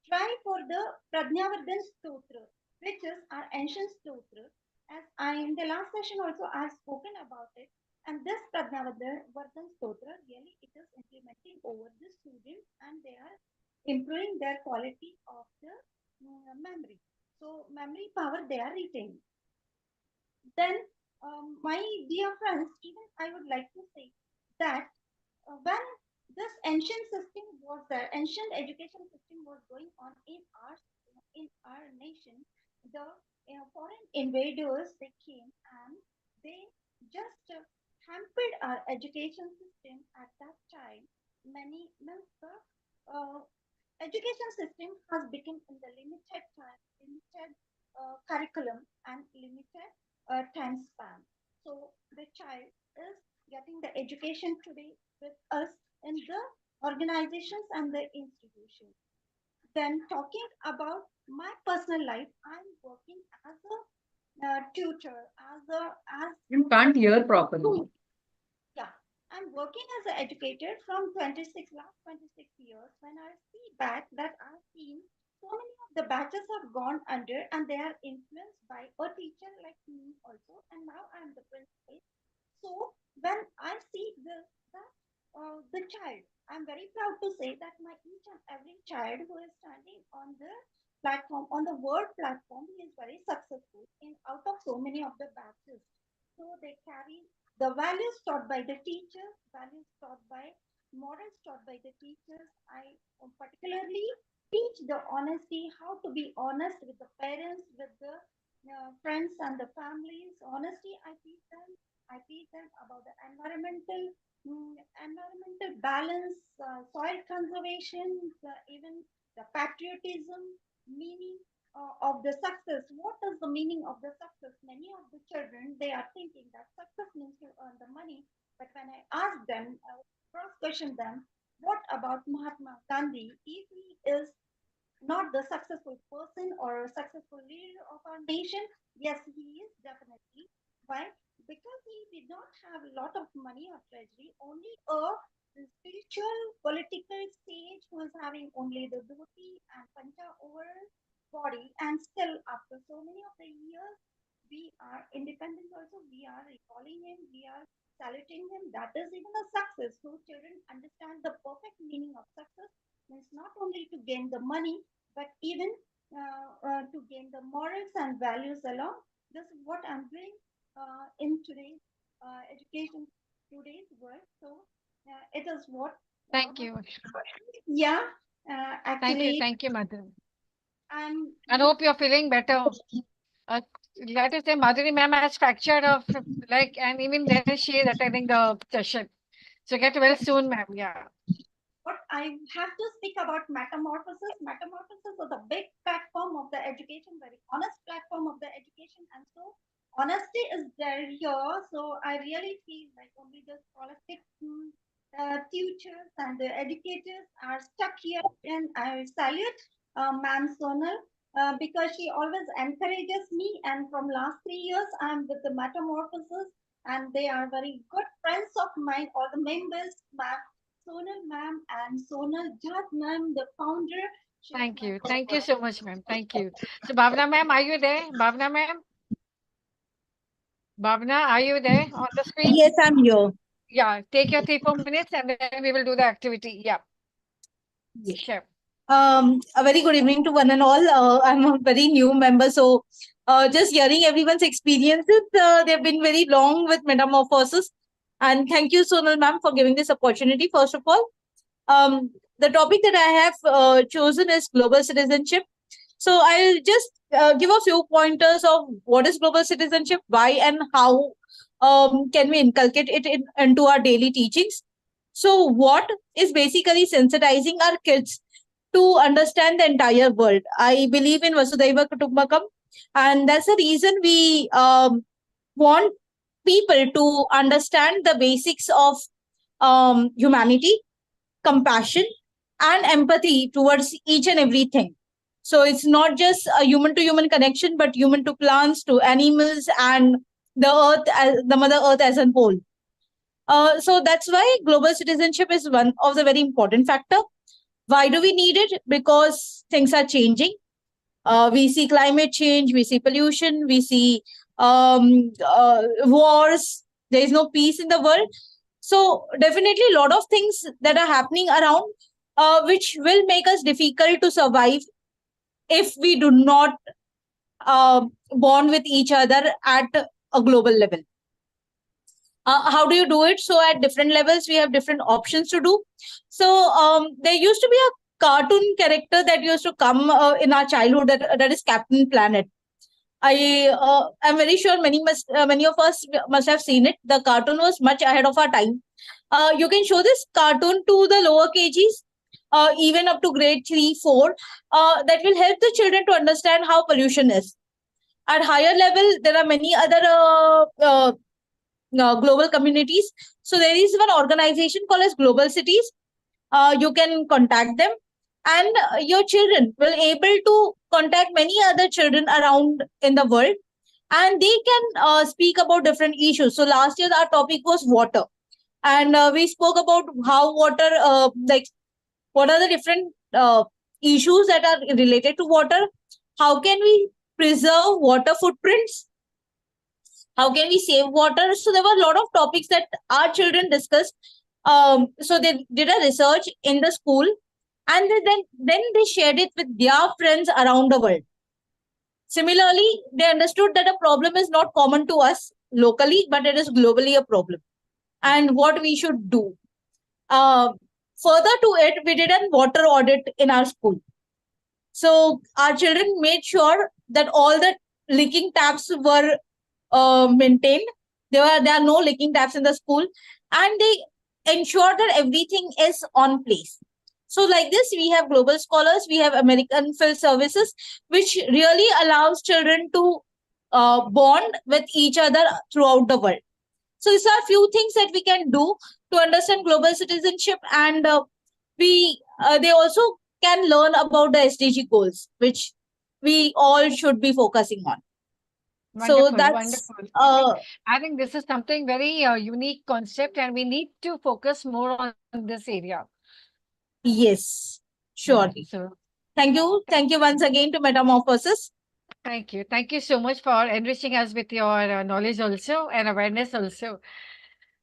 try for the Prajnavardhan Stotra, which is our ancient Stotra. As I in the last session also I have spoken about it. And this Prajnavardhan Stotra really it is implementing over the students and they are improving their quality of the memory. So memory power they are retaining. Then, my dear friends, even I would like to say that when this ancient system was there, ancient education system was going on in our nation, the foreign invaders they came and they just hampered our education system at that time. Many means the education system has become in the limited time, limited curriculum and limited time span. So the child is getting the education today with us in the organizations and the institutions. Then talking about my personal life, I'm working as a tutor, as You can't hear properly. yeah, I'm working as an educator from last 26 years. When I see back that I've seen so many of the batches have gone under and they are influenced by a teacher like me also. And now I'm the principal. So when I see the child, I'm very proud to say that my each and every child who is standing on the platform, on the world platform, he is very successful in out of so many of the batches. So they carry the values taught by the teachers, values taught by morals taught by the teachers. I particularly teach the honesty, how to be honest with the parents, with the friends and the families. Honesty, I teach them about the environmental balance, soil conservation, even the patriotism, meaning of the success. What is the meaning of the success? Many of the children they are thinking that success means to earn the money. But when I ask them, cross question them, what about Mahatma Gandhi? If he is not the successful person or a successful leader of our nation, yes, he is definitely. Why? Because he did not have a lot of money or treasury, only a spiritual political sage who is having only the dhoti and pancha over body, and still after so many of the years, we are independent also, we are recalling him, we are saluting him. That is even a success. So children understand the perfect meaning of success means not only to gain the money, but even to gain the morals and values along. This is what I'm doing in today's education, today's world. So it is what. Thank you. Yeah, Thank actually. you, Madhu. And I hope you're feeling better. Let us say Madhuri ma'am has fractured of like, and even then she is attending the session. So get well soon, ma'am. Yeah. What I have to speak about metamorphosis. Metamorphosis is a big platform of the education, very honest platform of the education, and so honesty is there here. So I really feel like only the scholastic teachers and the educators are stuck here, and I salute Ma'am Sonal. Because she always encourages me, and from last 3 years, I'm with the Metamorphosis, and they are very good friends of mine. All the members, Ma'am Sonal ma'am and Sonal Jat ma'am, the founder. Thank you. Thank you so much, ma'am. Thank you. So Bhavna ma'am, are you there? Bhavna ma'am? Bhavna, are you there on the screen? Yes, I'm here. Yeah, take your 3-4 minutes and then we will do the activity. Yeah. Yes. Sure. A very good evening to one and all. I'm a very new member, so just hearing everyone's experiences, they've been very long with Metamorphosis. And thank you, Sonal ma'am, for giving this opportunity, first of all. The topic that I have chosen is global citizenship. So I'll just give a few pointers of what is global citizenship, why and how can we inculcate it into our daily teachings. So what is basically sensitizing our kids to understand the entire world. I believe in Vasudhaiva Kutumbakam, and that's the reason we want people to understand the basics of humanity, compassion, and empathy towards each and everything. So it's not just a human to human connection, but human to plants, to animals, and the earth, the Mother Earth as a whole. So that's why global citizenship is one of the very important factor. Why do we need it? Because things are changing. We see climate change, we see pollution, we see wars. There is no peace in the world. So definitely a lot of things that are happening around, which will make us difficult to survive if we do not bond with each other at a global level. How do you do it? So at different levels, we have different options to do. So there used to be a cartoon character that used to come in our childhood that is Captain Planet. I'm very sure many of us must have seen it. The cartoon was much ahead of our time. You can show this cartoon to the lower KGs, even up to grade 3, 4. That will help the children to understand how pollution is. At higher level, there are many other global communities. So there is one organization called as Global Cities. You can contact them, and your children will able to contact many other children around in the world, and they can speak about different issues. So last year our topic was water, and we spoke about how water, like what are the different issues that are related to water. How can we preserve water footprints? How can we save water? So there were a lot of topics that our children discussed. So they did a research in the school, and then they shared it with their friends around the world. Similarly, they understood that a problem is not common to us locally, but it is globally a problem, and what we should do. Further to it, we did a water audit in our school. So our children made sure that all the leaking taps were maintained. There are no leaking taps in the school, and they ensure that everything is on place. So like this, we have global scholars, we have American Field Services, which really allows children to bond with each other throughout the world. So these are a few things that we can do to understand global citizenship, and they also can learn about the SDG goals, which we all should be focusing on. So that's wonderful. I think this is something very unique concept, and we need to focus more on this area. Yes, surely. So thank you once again to Metamorphosis. Thank you. Thank you so much for enriching us with your knowledge also and awareness also.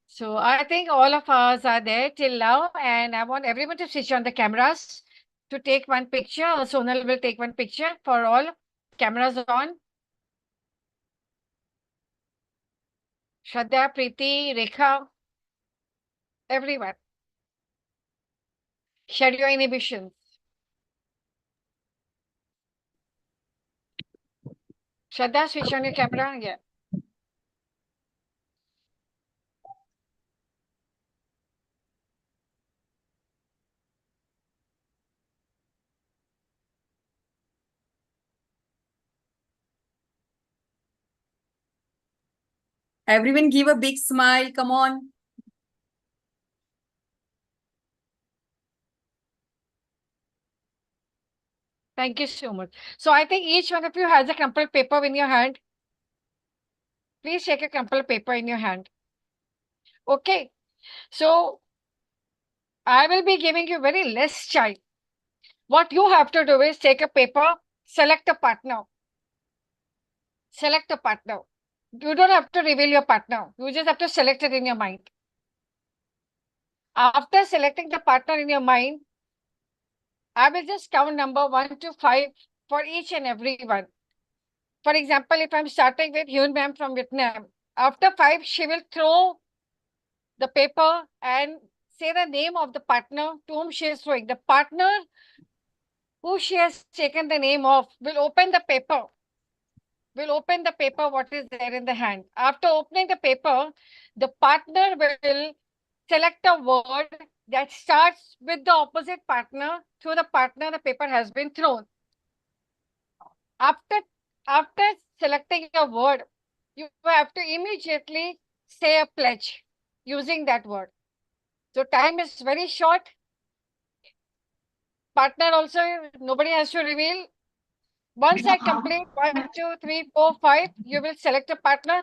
So I think all of us are there till now, and I want everyone to switch on the cameras to take one picture. Sonal will take one picture for all. Cameras on. Shraddha, Preeti, Rekha, everyone. Shed your inhibitions. Shraddha, switch on your camera. Yeah. Everyone give a big smile. Come on. Thank you so much. So I think each one of you has a crumpled paper in your hand. Please take a crumpled paper in your hand. Okay. So I will be giving you very less time. What you have to do is take a paper, select a partner. Select a partner. You don't have to reveal your partner. You just have to select it in your mind. After selecting the partner in your mind, I will just count number 1 to 5 for each and every one. For example, if I'm starting with Hyun ma'am from Vietnam, after 5, she will throw the paper and say the name of the partner to whom she is throwing. The partner who she has taken the name of will open the paper. What is there in the hand. After opening the paper, the partner will select a word that starts with the opposite partner. To the partner, the paper has been thrown. After selecting a word, you have to immediately say a pledge using that word. So time is very short. Partner also, nobody has to reveal. Once I complete 1, 2, 3, 4, 5, you will select a partner,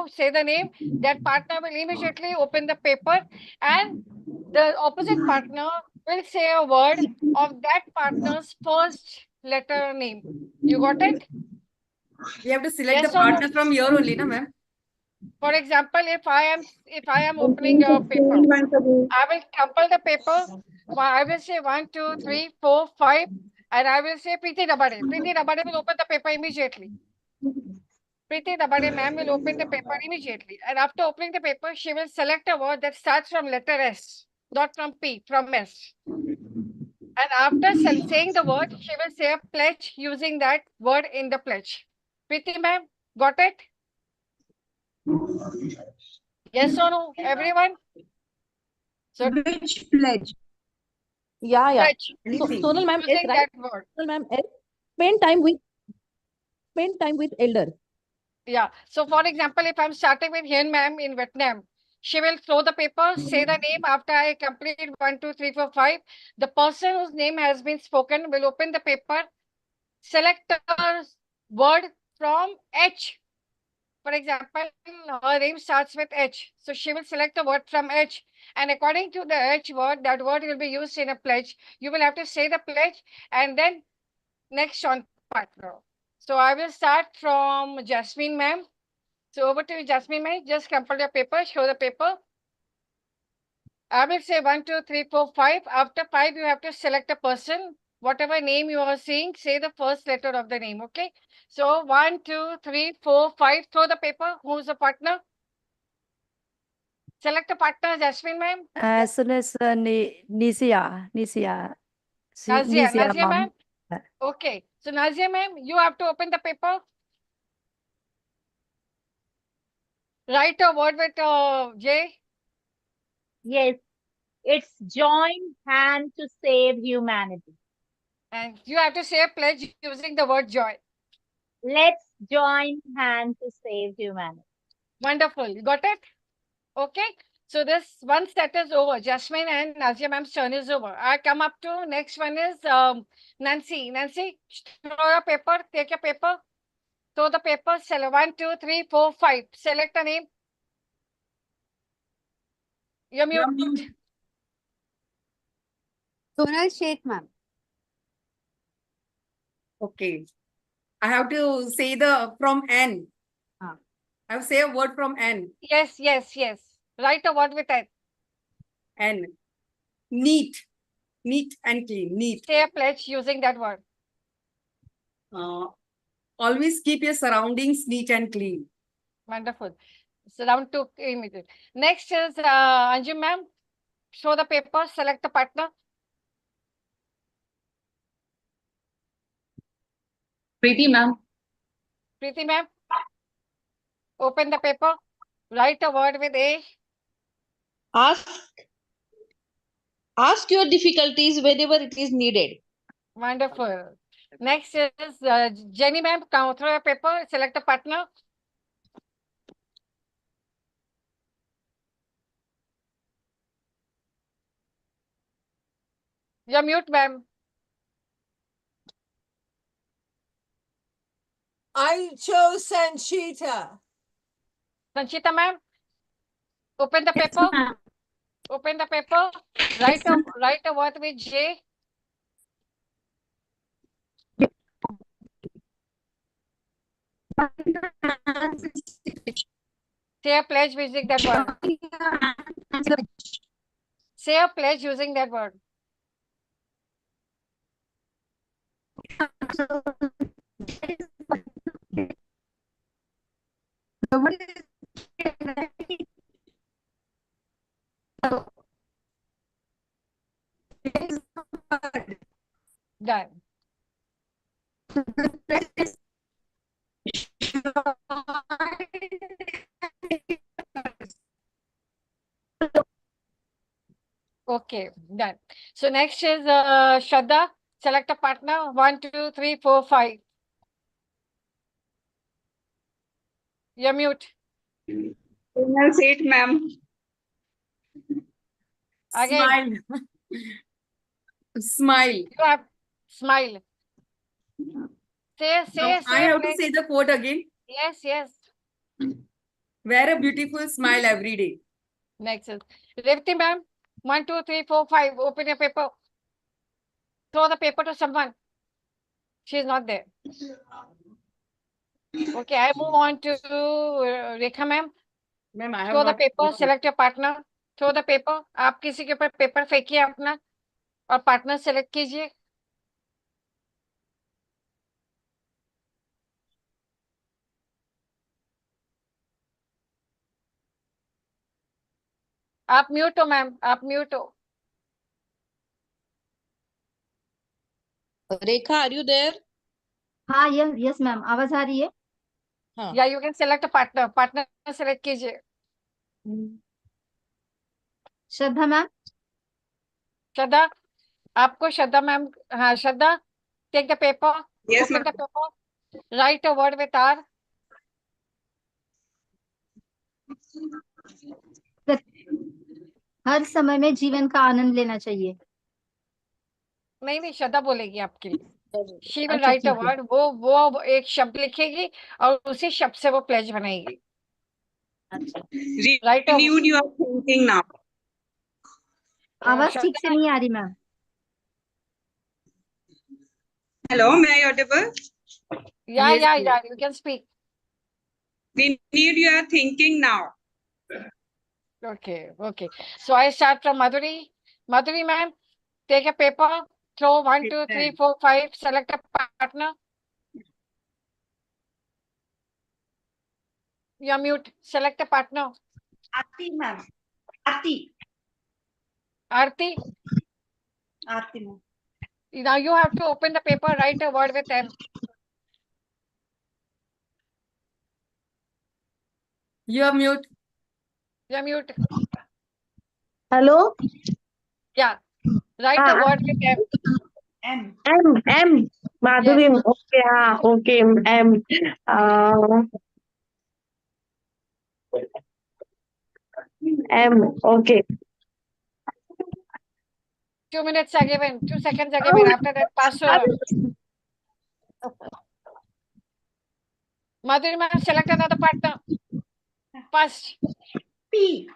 say the name. That partner will immediately open the paper and the opposite partner will say a word of that partner's first letter name. You got it? We have to select Yes the or no? partner from here only, na ma'am? For example, if I am opening a paper, I will crumple the paper. I will say 1, 2, 3, 4, 5, and I will say Preeti Dabade. Preeti Dabade will open the paper immediately. Preeti Dabade ma'am will open the paper immediately. And after opening the paper, she will select a word that starts from letter S, not from P, from S. And after saying the word, she will say a pledge using that word in the pledge. Preeti ma'am, got it? Yes or no, everyone? So Which pledge? Yeah. pledge So, Sonal ma'am, using yes, right? that word. Sonal ma'am, yes. Spend time with elder. Yeah. So for example, if I'm starting with Hien ma'am in Vietnam, she will throw the paper, say the name after I complete 1, 2, 3, 4, 5. The person whose name has been spoken will open the paper, select a word from H. For example, her name starts with H. So she will select a word from H. And according to the H word, that word will be used in a pledge. You will have to say the pledge and then next on partner. So I will start from Jasmine ma'am. So over to you, Jasmine ma'am. Just crumple your paper, show the paper. I will say 1, 2, 3, 4, 5. After 5, you have to select a person. Whatever name you are seeing, say the first letter of the name, okay? So 1, 2, 3, 4, 5. Throw the paper. Who's the partner? Select a partner, Jasmine ma'am. Nisia. Nisia. Nazia Mom. ma'am. Okay. So Nazia ma'am, you have to open the paper. Write a word with J. Yes, it's join hand to save humanity. And you have to say a pledge using the word joy. Let's join hand to save humanity. Wonderful. You got it? Okay. So this one set is over. Jasmine and Nazia ma'am's turn is over. I come up to next one is Nancy. Nancy, throw your paper. Take your paper. Throw the paper. Select 1, 2, 3, 4, 5. Select a name. You're mute. Sonal Sheikh, ma'am. Okay. I have to say the from N. I have to say a word from N. Yes. Write a word with N. N. Neat. Neat and clean. Neat. Say a pledge using that word. Always keep your surroundings neat and clean. Wonderful. So round 2 immediate. Next is Anjum ma'am. Show the paper. Select the partner. Preeti ma'am. Preeti ma'am. Open the paper. Write a word with A. Ask your difficulties whenever it is needed. Wonderful. Next is Jenny ma'am. Throw your paper. Select a partner. You're mute, ma'am. I chose Sanchita. Sanchita ma'am. Open the paper. Open the paper. Write a word with J. Say a pledge using that word. Say a pledge using that word. Done. Okay, done. So next is Shraddha. Select a partner. 1, 2, 3, 4, 5. You're mute. Well said, ma'am. Again. Smile. Smile. You have smile. Say, Now I have to please. say the quote again. Yes, yes. Wear a beautiful smile every day. Next is Revati ma'am. 1, 2, 3, 4, 5. Open your paper. Throw the paper to someone. She's not there. Okay, I move on to Rekha ma'am. Ma'am, I have Throw the not paper. Select your partner. Throw the paper. आप किसी के ऊपर paper फेंकिए अपना और partner select कीजिए. आप mute हो ma'am, आप म्यूट हो. Rekha, are you there? हाँ यस मैम, आवाज आ रही है. Yeah you can select partner. Partner select कीजिए. श्रद्धा मैम. श्रद्धा, आपको श्रद्धा मैम. हाँ Shraddha, take the paper. Yes, open the ma'am. Paper. Write a word with R. हर समय में जीवन का आनंद लेना चाहिए. नहीं श्रद्धा बोलेगी आपके लिए. शी विल अच्छा राइट अ ठीक है. वर्ड. वो एक शब्द लिखेगी और उसी शब्द से वो प्लेज बनाएगी. Right. Renewed your thinking now. आवाज ठीक से नहीं आ रही ma'am. Hello, may I audible? Yeah, you can speak. Renewed your thinking now. Okay. So I start from Madhuri. Madhuri ma'am, take a paper. Throw 1, 2, 3, 4, 5. Select a partner. You're mute. Select a partner. Aarti, ma'am. Aarti. Aarti. Aarti, ma'am. Now you have to open the paper. Write a word with M. You are mute. You're mute. Hello? Yeah. Write a word with M. M. Madhuri. Yes. Okay, okay. M. Okay. 2 minutes are given. 2 seconds are given. After that, pass over. Madhuri ma'am, select another partner. First. P.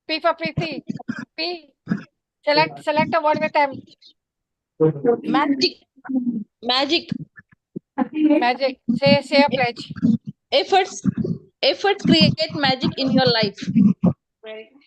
P for Preeti. P. Select a word with M. Magic. Say a pledge. Efforts create magic in your life.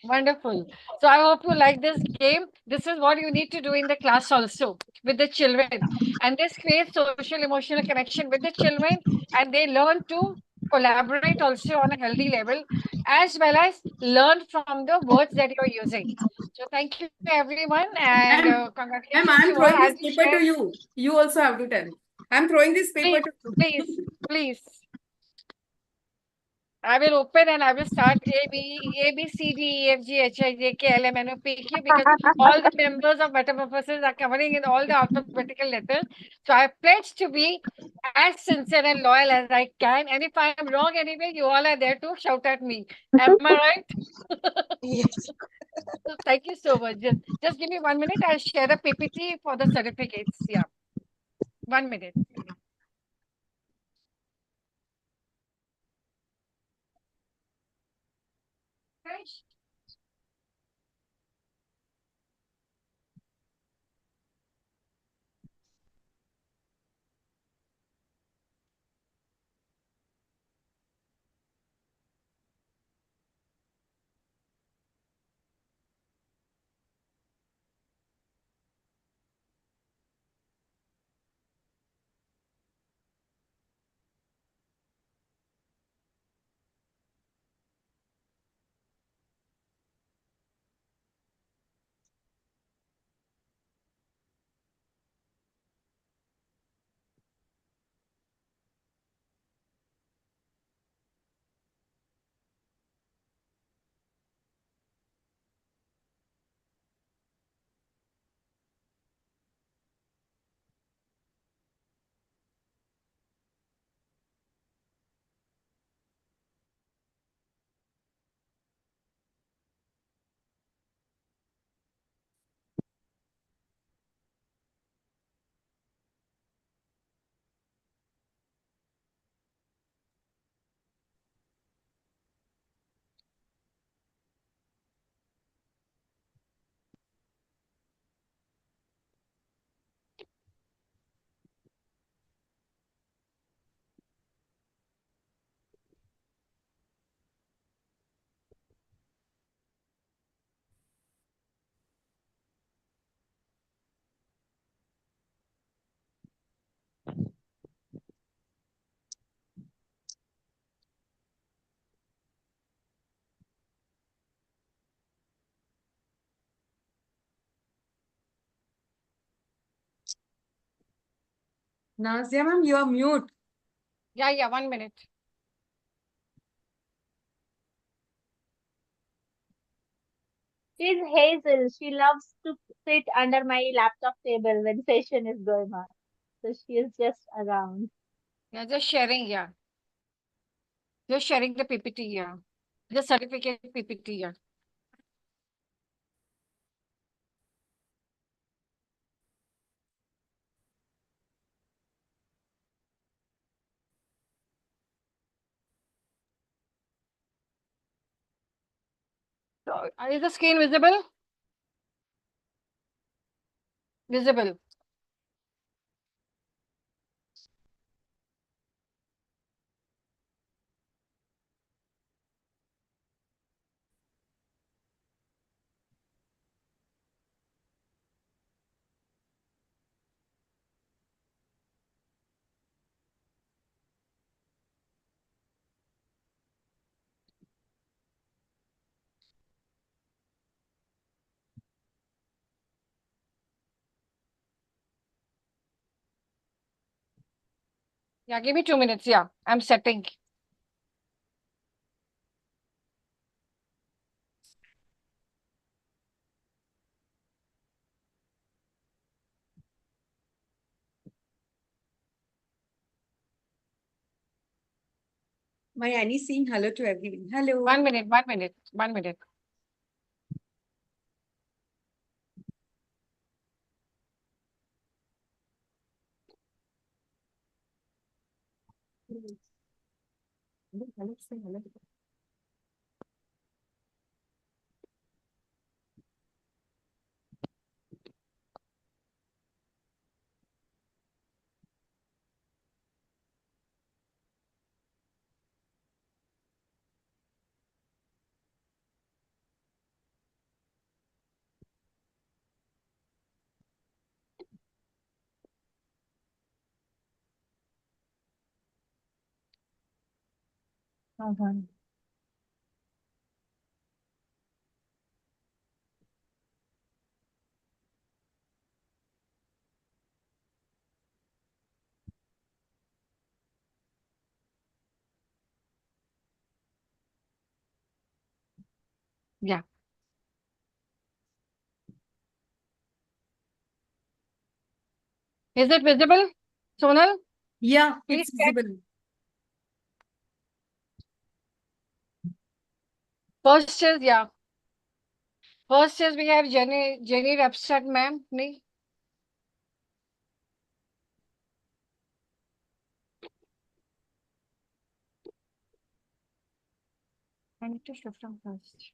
Wonderful. So I hope you like this game. This is what you need to do in the class also with the children. And this creates social emotional connection with the children, and they learn to collaborate also on a healthy level, as well as learn from the words that you're using. So thank you everyone, and Ma'am, congratulations I'm to all. throwing I this will paper share. to you. You also have to tell. I'm throwing this paper to you. Please. I will open and I will start A, B, C, D, E, F, G, H, I, J, K, L, M, N, O, P, Q, because all the members of metamorphosis are covering in all the alphabetical letters. So I pledge to be as sincere and loyal as I can. And if I am wrong anyway, you all are there to shout at me. Am I right? Yes. So thank you so much. Just give me 1 minute. I'll share the PPT for the certificates. Yeah. 1 minute. Finished. Nazia ma'am, you are mute. Yeah, 1 minute. She's Hazel. She loves to sit under my laptop table when session is going on. So she is just around. Yeah, just sharing, yeah. Just sharing the PPT, yeah. The certificate PPT, yeah. So, is the screen visible? Visible. Yeah, give me 2 minutes. Yeah, I'm setting. My Annie saying hello to everyone. Hello. 1 minute, 1 minute, 1 minute. Yeah. Is it visible, Sonal? Yeah, Please it's check. visible. First is, yeah. First is we have Jenny Repstadt, ma'am. Nee. I need to shift them first.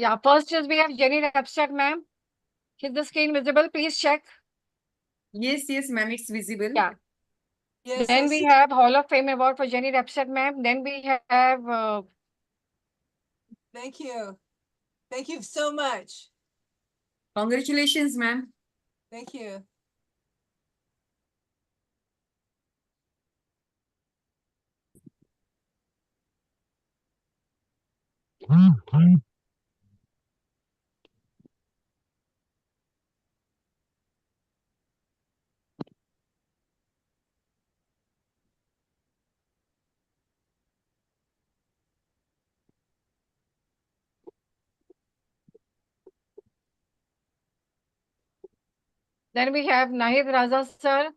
Yeah, first is we have Jenny Repstadt, ma'am. Is the screen visible? Please check. Yes, ma'am, it's visible. Yeah. Yes, Then I we see. have Hall of Fame award for Jenny Repstadt, ma'am. Then we have Thank you. Thank you so much. Congratulations, ma'am. Thank you. then we have Nahid Raza sir,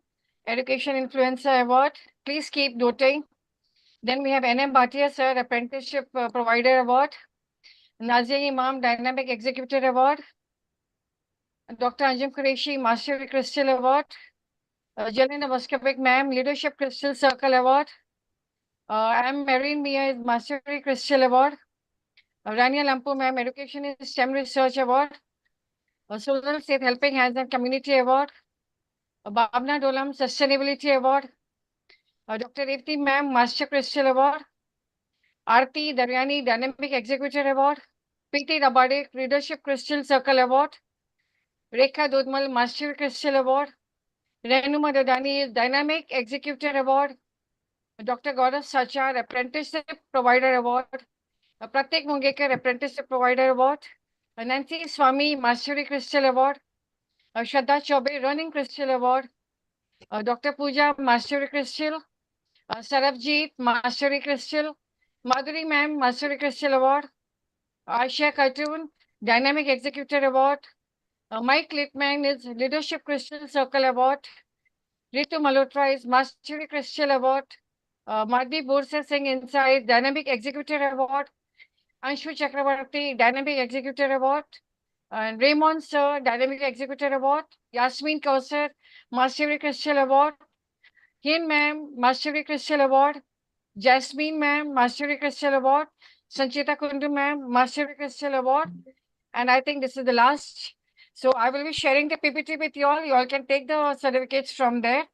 Education Influencer Award. Please keep noting. Then we have NM Bhatia sir, Apprenticeship Provider Award. Nazia Imam, Dynamic Executive Award. Dr. Anjum Qureshi, Mastery Crystal Award. Jelena Vaskavik ma'am, Leadership Crystal Circle Award. I'm Marine Mia, is Mastery Crystal Award. Rania Lampu ma'am, Education in STEM Research Award. Sonal Seth, Helping Hands and Community Award. Bhavna Dolam, Sustainability Award. Dr. Revati ma'am, Master Crystal Award. Aarti Daryani, Dynamic Executive Award. P.T. Rabade, Leadership Crystal Circle Award. Rekha Dudmal, Master Crystal Award. Renuma Dadani, Dynamic Executor Award. Dr. Gaurav Sachar, Apprenticeship Provider Award. Pratik Mungekar, Apprenticeship Provider Award. Nancy Swami, Mastery Crystal Award. Shraddha Chaube, Running Crystal Award. Dr. Pooja, Mastery Crystal. Sarabjeet, Mastery Crystal. Madhuri Ma'am, Mastery Crystal Award. Aisha Khatun, Dynamic Executor Award. Mike Littman is Leadership Crystal Circle Award. Ritu Malhotra is Mastery Crystal Award. Madhvi Borsa Singh Inside Dynamic Executor Award. Anshu Chakrabarti, Dynamic Executor Award. And Raymond Sir, Dynamic Executor Award. Yasmin Kausar, Mastery Crystal Award. Hin Ma'am, Mastery Crystal Award. Jasmine Ma'am, Mastery Crystal Award. Sanchita Kundu Ma'am, Mastery Crystal Award. And I think this is the last. So I will be sharing the PPT with you all. You all can take the certificates from there.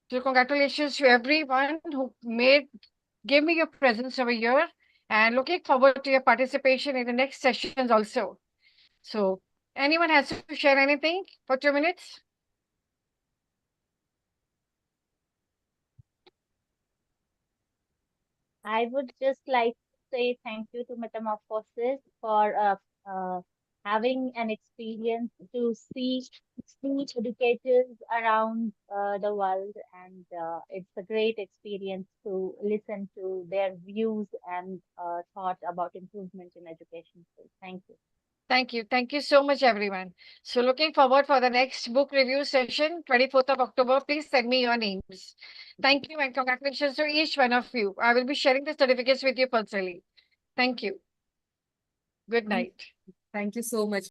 So congratulations to everyone who gave me your presence over here, and looking forward to your participation in the next sessions also. So anyone has to share anything for 2 minutes? I would just like to say thank you to Metamorphosis for having an experience to see educators around the world, and it's a great experience to listen to their views and thought about improvement in education. So thank you. Thank you. Thank you so much, everyone. So looking forward for the next book review session, 24th of October. Please send me your names. Thank you and congratulations to each one of you. I will be sharing the certificates with you personally. Thank you. Good night. Thank you so much.